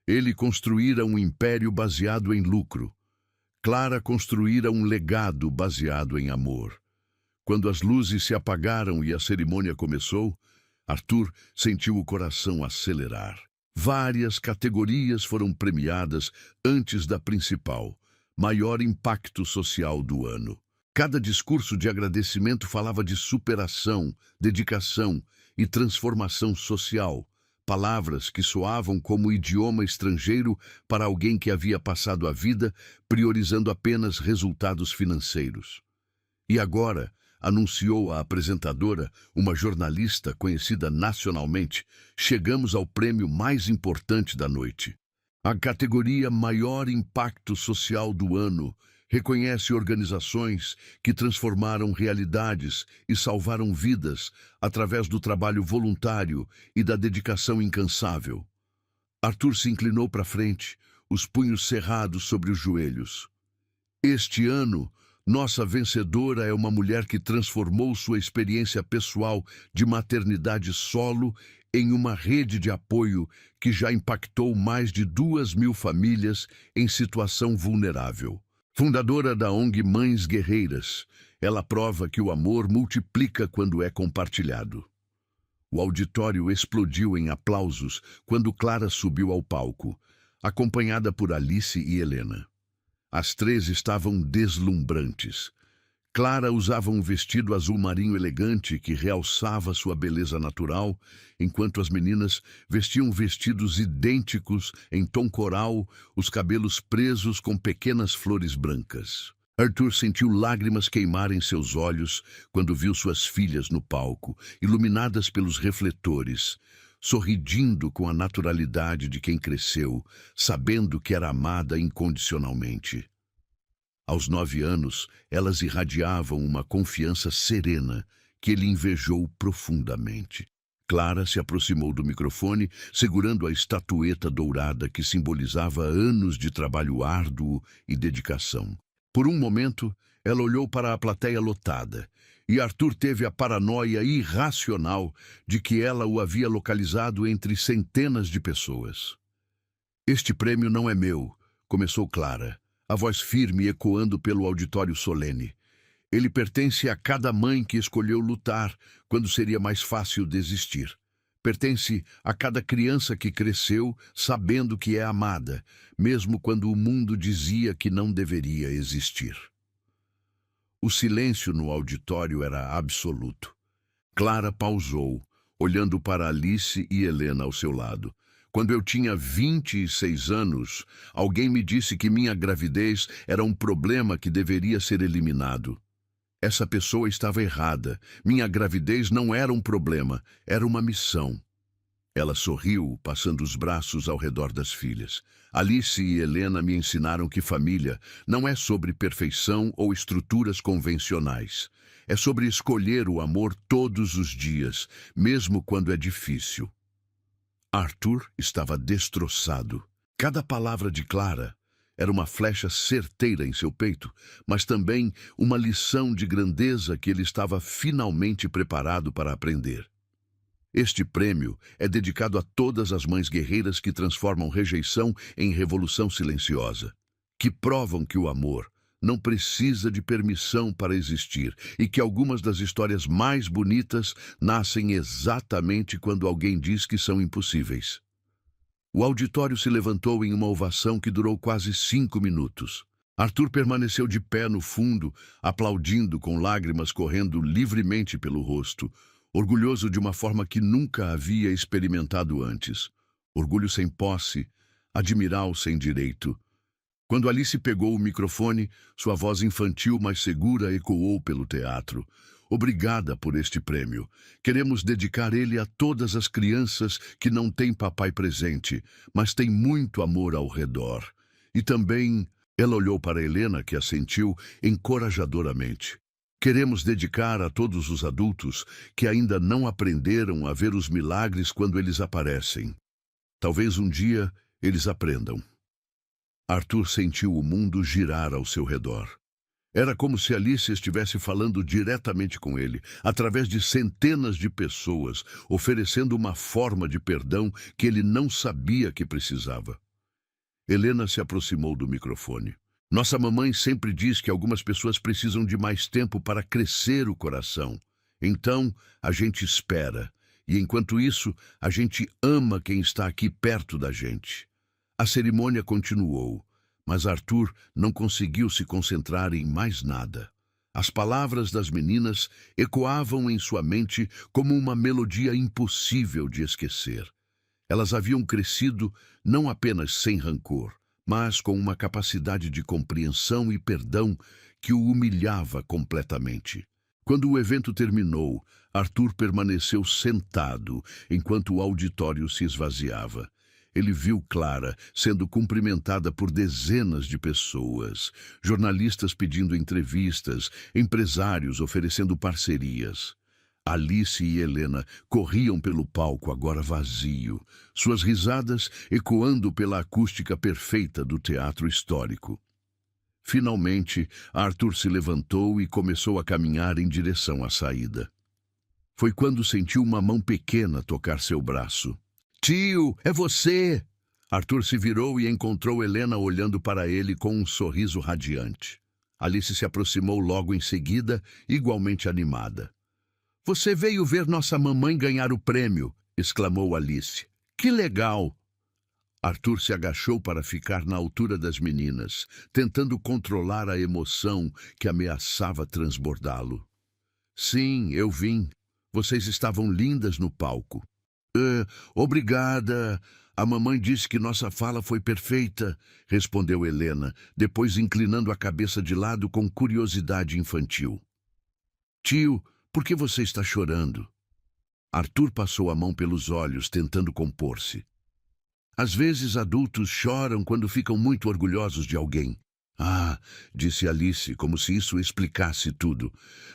Ele construíra um império baseado em lucro. Clara construíra um legado baseado em amor. Quando as luzes se apagaram e a cerimônia começou, Arthur sentiu o coração acelerar. Várias categorias foram premiadas antes da principal, maior impacto social do ano. Cada discurso de agradecimento falava de superação, dedicação e transformação social, palavras que soavam como idioma estrangeiro para alguém que havia passado a vida priorizando apenas resultados financeiros. E agora, anunciou a apresentadora, uma jornalista conhecida nacionalmente, chegamos ao prêmio mais importante da noite. A categoria Maior Impacto Social do Ano reconhece organizações que transformaram realidades e salvaram vidas através do trabalho voluntário e da dedicação incansável. Arthur se inclinou para frente, os punhos cerrados sobre os joelhos. Este ano, nossa vencedora é uma mulher que transformou sua experiência pessoal de maternidade solo em uma rede de apoio que já impactou mais de 2.000 famílias em situação vulnerável. Fundadora da ONG Mães Guerreiras, ela prova que o amor multiplica quando é compartilhado. O auditório explodiu em aplausos quando Clara subiu ao palco, acompanhada por Alice e Helena. As 3 estavam deslumbrantes. Clara usava um vestido azul marinho elegante que realçava sua beleza natural, enquanto as meninas vestiam vestidos idênticos em tom coral, os cabelos presos com pequenas flores brancas. Arthur sentiu lágrimas queimarem seus olhos quando viu suas filhas no palco, iluminadas pelos refletores, sorrindo com a naturalidade de quem cresceu, sabendo que era amada incondicionalmente. Aos 9 anos, elas irradiavam uma confiança serena que ele invejou profundamente. Clara se aproximou do microfone, segurando a estatueta dourada que simbolizava anos de trabalho árduo e dedicação. Por um momento, ela olhou para a plateia lotada, e Arthur teve a paranoia irracional de que ela o havia localizado entre centenas de pessoas. "Este prêmio não é meu", começou Clara, a voz firme ecoando pelo auditório solene. "Ele pertence a cada mãe que escolheu lutar quando seria mais fácil desistir. Pertence a cada criança que cresceu sabendo que é amada, mesmo quando o mundo dizia que não deveria existir." O silêncio no auditório era absoluto. Clara pausou, olhando para Alice e Helena ao seu lado. "Quando eu tinha 26 anos, alguém me disse que minha gravidez era um problema que deveria ser eliminado. Essa pessoa estava errada. Minha gravidez não era um problema, era uma missão." Ela sorriu, passando os braços ao redor das filhas. Alice e Helena me ensinaram que família não é sobre perfeição ou estruturas convencionais. É sobre escolher o amor todos os dias, mesmo quando é difícil. Arthur estava destroçado. Cada palavra de Clara era uma flecha certeira em seu peito, mas também uma lição de grandeza que ele estava finalmente preparado para aprender. Este prêmio é dedicado a todas as mães guerreiras que transformam rejeição em revolução silenciosa, que provam que o amor não precisa de permissão para existir e que algumas das histórias mais bonitas nascem exatamente quando alguém diz que são impossíveis. O auditório se levantou em uma ovação que durou quase 5 minutos. Arthur permaneceu de pé no fundo, aplaudindo com lágrimas correndo livremente pelo rosto, orgulhoso de uma forma que nunca havia experimentado antes. Orgulho sem posse, admirar sem direito. Quando Alice pegou o microfone, sua voz infantil mas segura ecoou pelo teatro. Obrigada por este prêmio. Queremos dedicar ele a todas as crianças que não têm papai presente, mas têm muito amor ao redor. E também, ela olhou para Helena, que assentiu encorajadoramente. Queremos dedicar a todos os adultos que ainda não aprenderam a ver os milagres quando eles aparecem. Talvez um dia eles aprendam. Arthur sentiu o mundo girar ao seu redor. Era como se Alice estivesse falando diretamente com ele, através de centenas de pessoas, oferecendo uma forma de perdão que ele não sabia que precisava. Helena se aproximou do microfone. Nossa mamãe sempre diz que algumas pessoas precisam de mais tempo para crescer o coração. Então, a gente espera. E enquanto isso, a gente ama quem está aqui perto da gente. A cerimônia continuou, mas Arthur não conseguiu se concentrar em mais nada. As palavras das meninas ecoavam em sua mente como uma melodia impossível de esquecer. Elas haviam crescido não apenas sem rancor, mas com uma capacidade de compreensão e perdão que o humilhava completamente. Quando o evento terminou, Arthur permaneceu sentado enquanto o auditório se esvaziava. Ele viu Clara sendo cumprimentada por dezenas de pessoas, jornalistas pedindo entrevistas, empresários oferecendo parcerias. Alice e Helena corriam pelo palco agora vazio, suas risadas ecoando pela acústica perfeita do teatro histórico. Finalmente, Arthur se levantou e começou a caminhar em direção à saída. Foi quando sentiu uma mão pequena tocar seu braço. Tio, é você! Arthur se virou e encontrou Helena olhando para ele com um sorriso radiante. Alice se aproximou logo em seguida, igualmente animada. Você veio ver nossa mamãe ganhar o prêmio, exclamou Alice. Que legal! Arthur se agachou para ficar na altura das meninas, tentando controlar a emoção que ameaçava transbordá-lo. Sim, eu vim. Vocês estavam lindas no palco. Obrigada. A mamãe disse que nossa fala foi perfeita, respondeu Helena, depois inclinando a cabeça de lado com curiosidade infantil. Tio, por que você está chorando? Arthur passou a mão pelos olhos, tentando compor-se. Às vezes adultos choram quando ficam muito orgulhosos de alguém. Ah, disse Alice, como se isso explicasse tudo.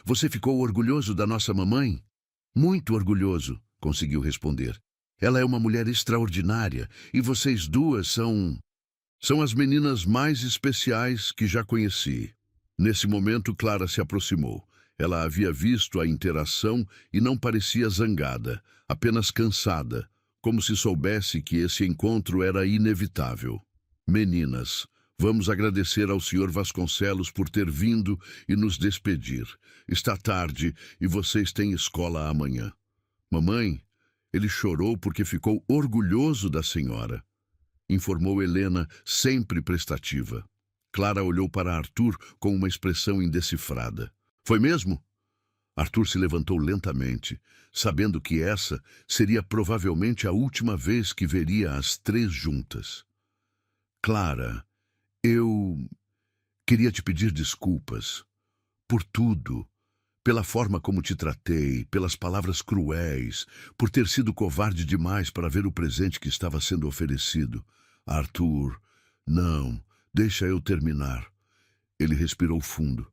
Você ficou orgulhoso da nossa mamãe? Muito orgulhoso, conseguiu responder. Ela é uma mulher extraordinária e vocês duas são as meninas mais especiais que já conheci. Nesse momento, Clara se aproximou. Ela havia visto a interação e não parecia zangada, apenas cansada, como se soubesse que esse encontro era inevitável. Meninas, vamos agradecer ao Sr. Vasconcelos por ter vindo e nos despedir. Está tarde e vocês têm escola amanhã. Mamãe, ele chorou porque ficou orgulhoso da senhora, informou Helena, sempre prestativa. Clara olhou para Arthur com uma expressão indecifrada. Foi mesmo? Arthur se levantou lentamente, sabendo que essa seria provavelmente a última vez que veria as três juntas. Clara, eu queria te pedir desculpas por tudo, pela forma como te tratei, pelas palavras cruéis, por ter sido covarde demais para ver o presente que estava sendo oferecido. Arthur, não, deixa eu terminar. Ele respirou fundo.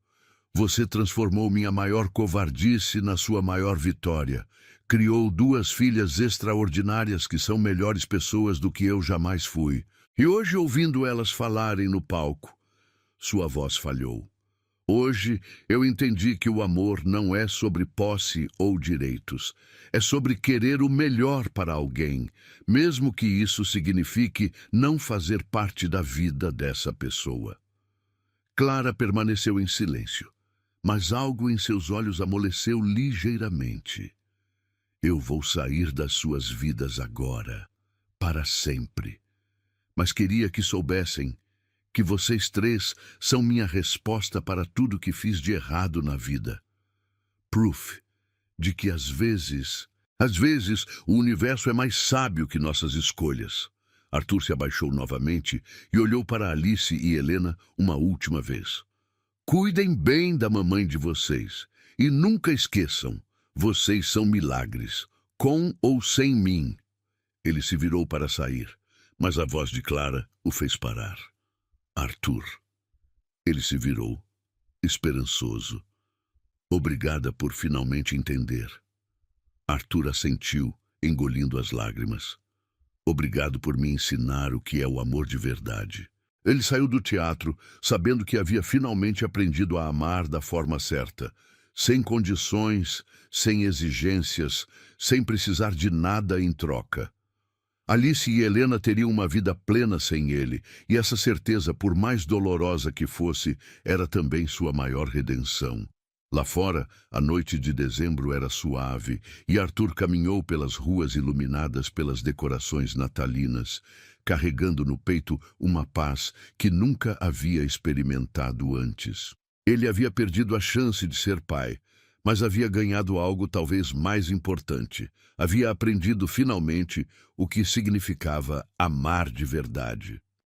Você transformou minha maior covardice na sua maior vitória. Criou duas filhas extraordinárias que são melhores pessoas do que eu jamais fui. E hoje, ouvindo elas falarem no palco, sua voz falhou. Hoje eu entendi que o amor não é sobre posse ou direitos. É sobre querer o melhor para alguém, mesmo que isso signifique não fazer parte da vida dessa pessoa. Clara permaneceu em silêncio, mas algo em seus olhos amoleceu ligeiramente. Eu vou sair das suas vidas agora, para sempre. Mas queria que soubessem que vocês três são minha resposta para tudo que fiz de errado na vida. Proof de que às vezes, o universo é mais sábio que nossas escolhas. Arthur se abaixou novamente e olhou para Alice e Helena uma última vez. Cuidem bem da mamãe de vocês e nunca esqueçam, vocês são milagres, com ou sem mim. Ele se virou para sair, mas a voz de Clara o fez parar. Arthur. Ele se virou, esperançoso. Obrigada por finalmente entender. Arthur assentiu, engolindo as lágrimas. Obrigado por me ensinar o que é o amor de verdade. Ele saiu do teatro, sabendo que havia finalmente aprendido a amar da forma certa, sem condições, sem exigências, sem precisar de nada em troca. Alice e Helena teriam uma vida plena sem ele, e essa certeza, por mais dolorosa que fosse, era também sua maior redenção. Lá fora, a noite de dezembro era suave, e Arthur caminhou pelas ruas iluminadas pelas decorações natalinas, carregando no peito uma paz que nunca havia experimentado antes. Ele havia perdido a chance de ser pai, mas havia ganhado algo talvez mais importante. Havia aprendido finalmente o que significava amar de verdade.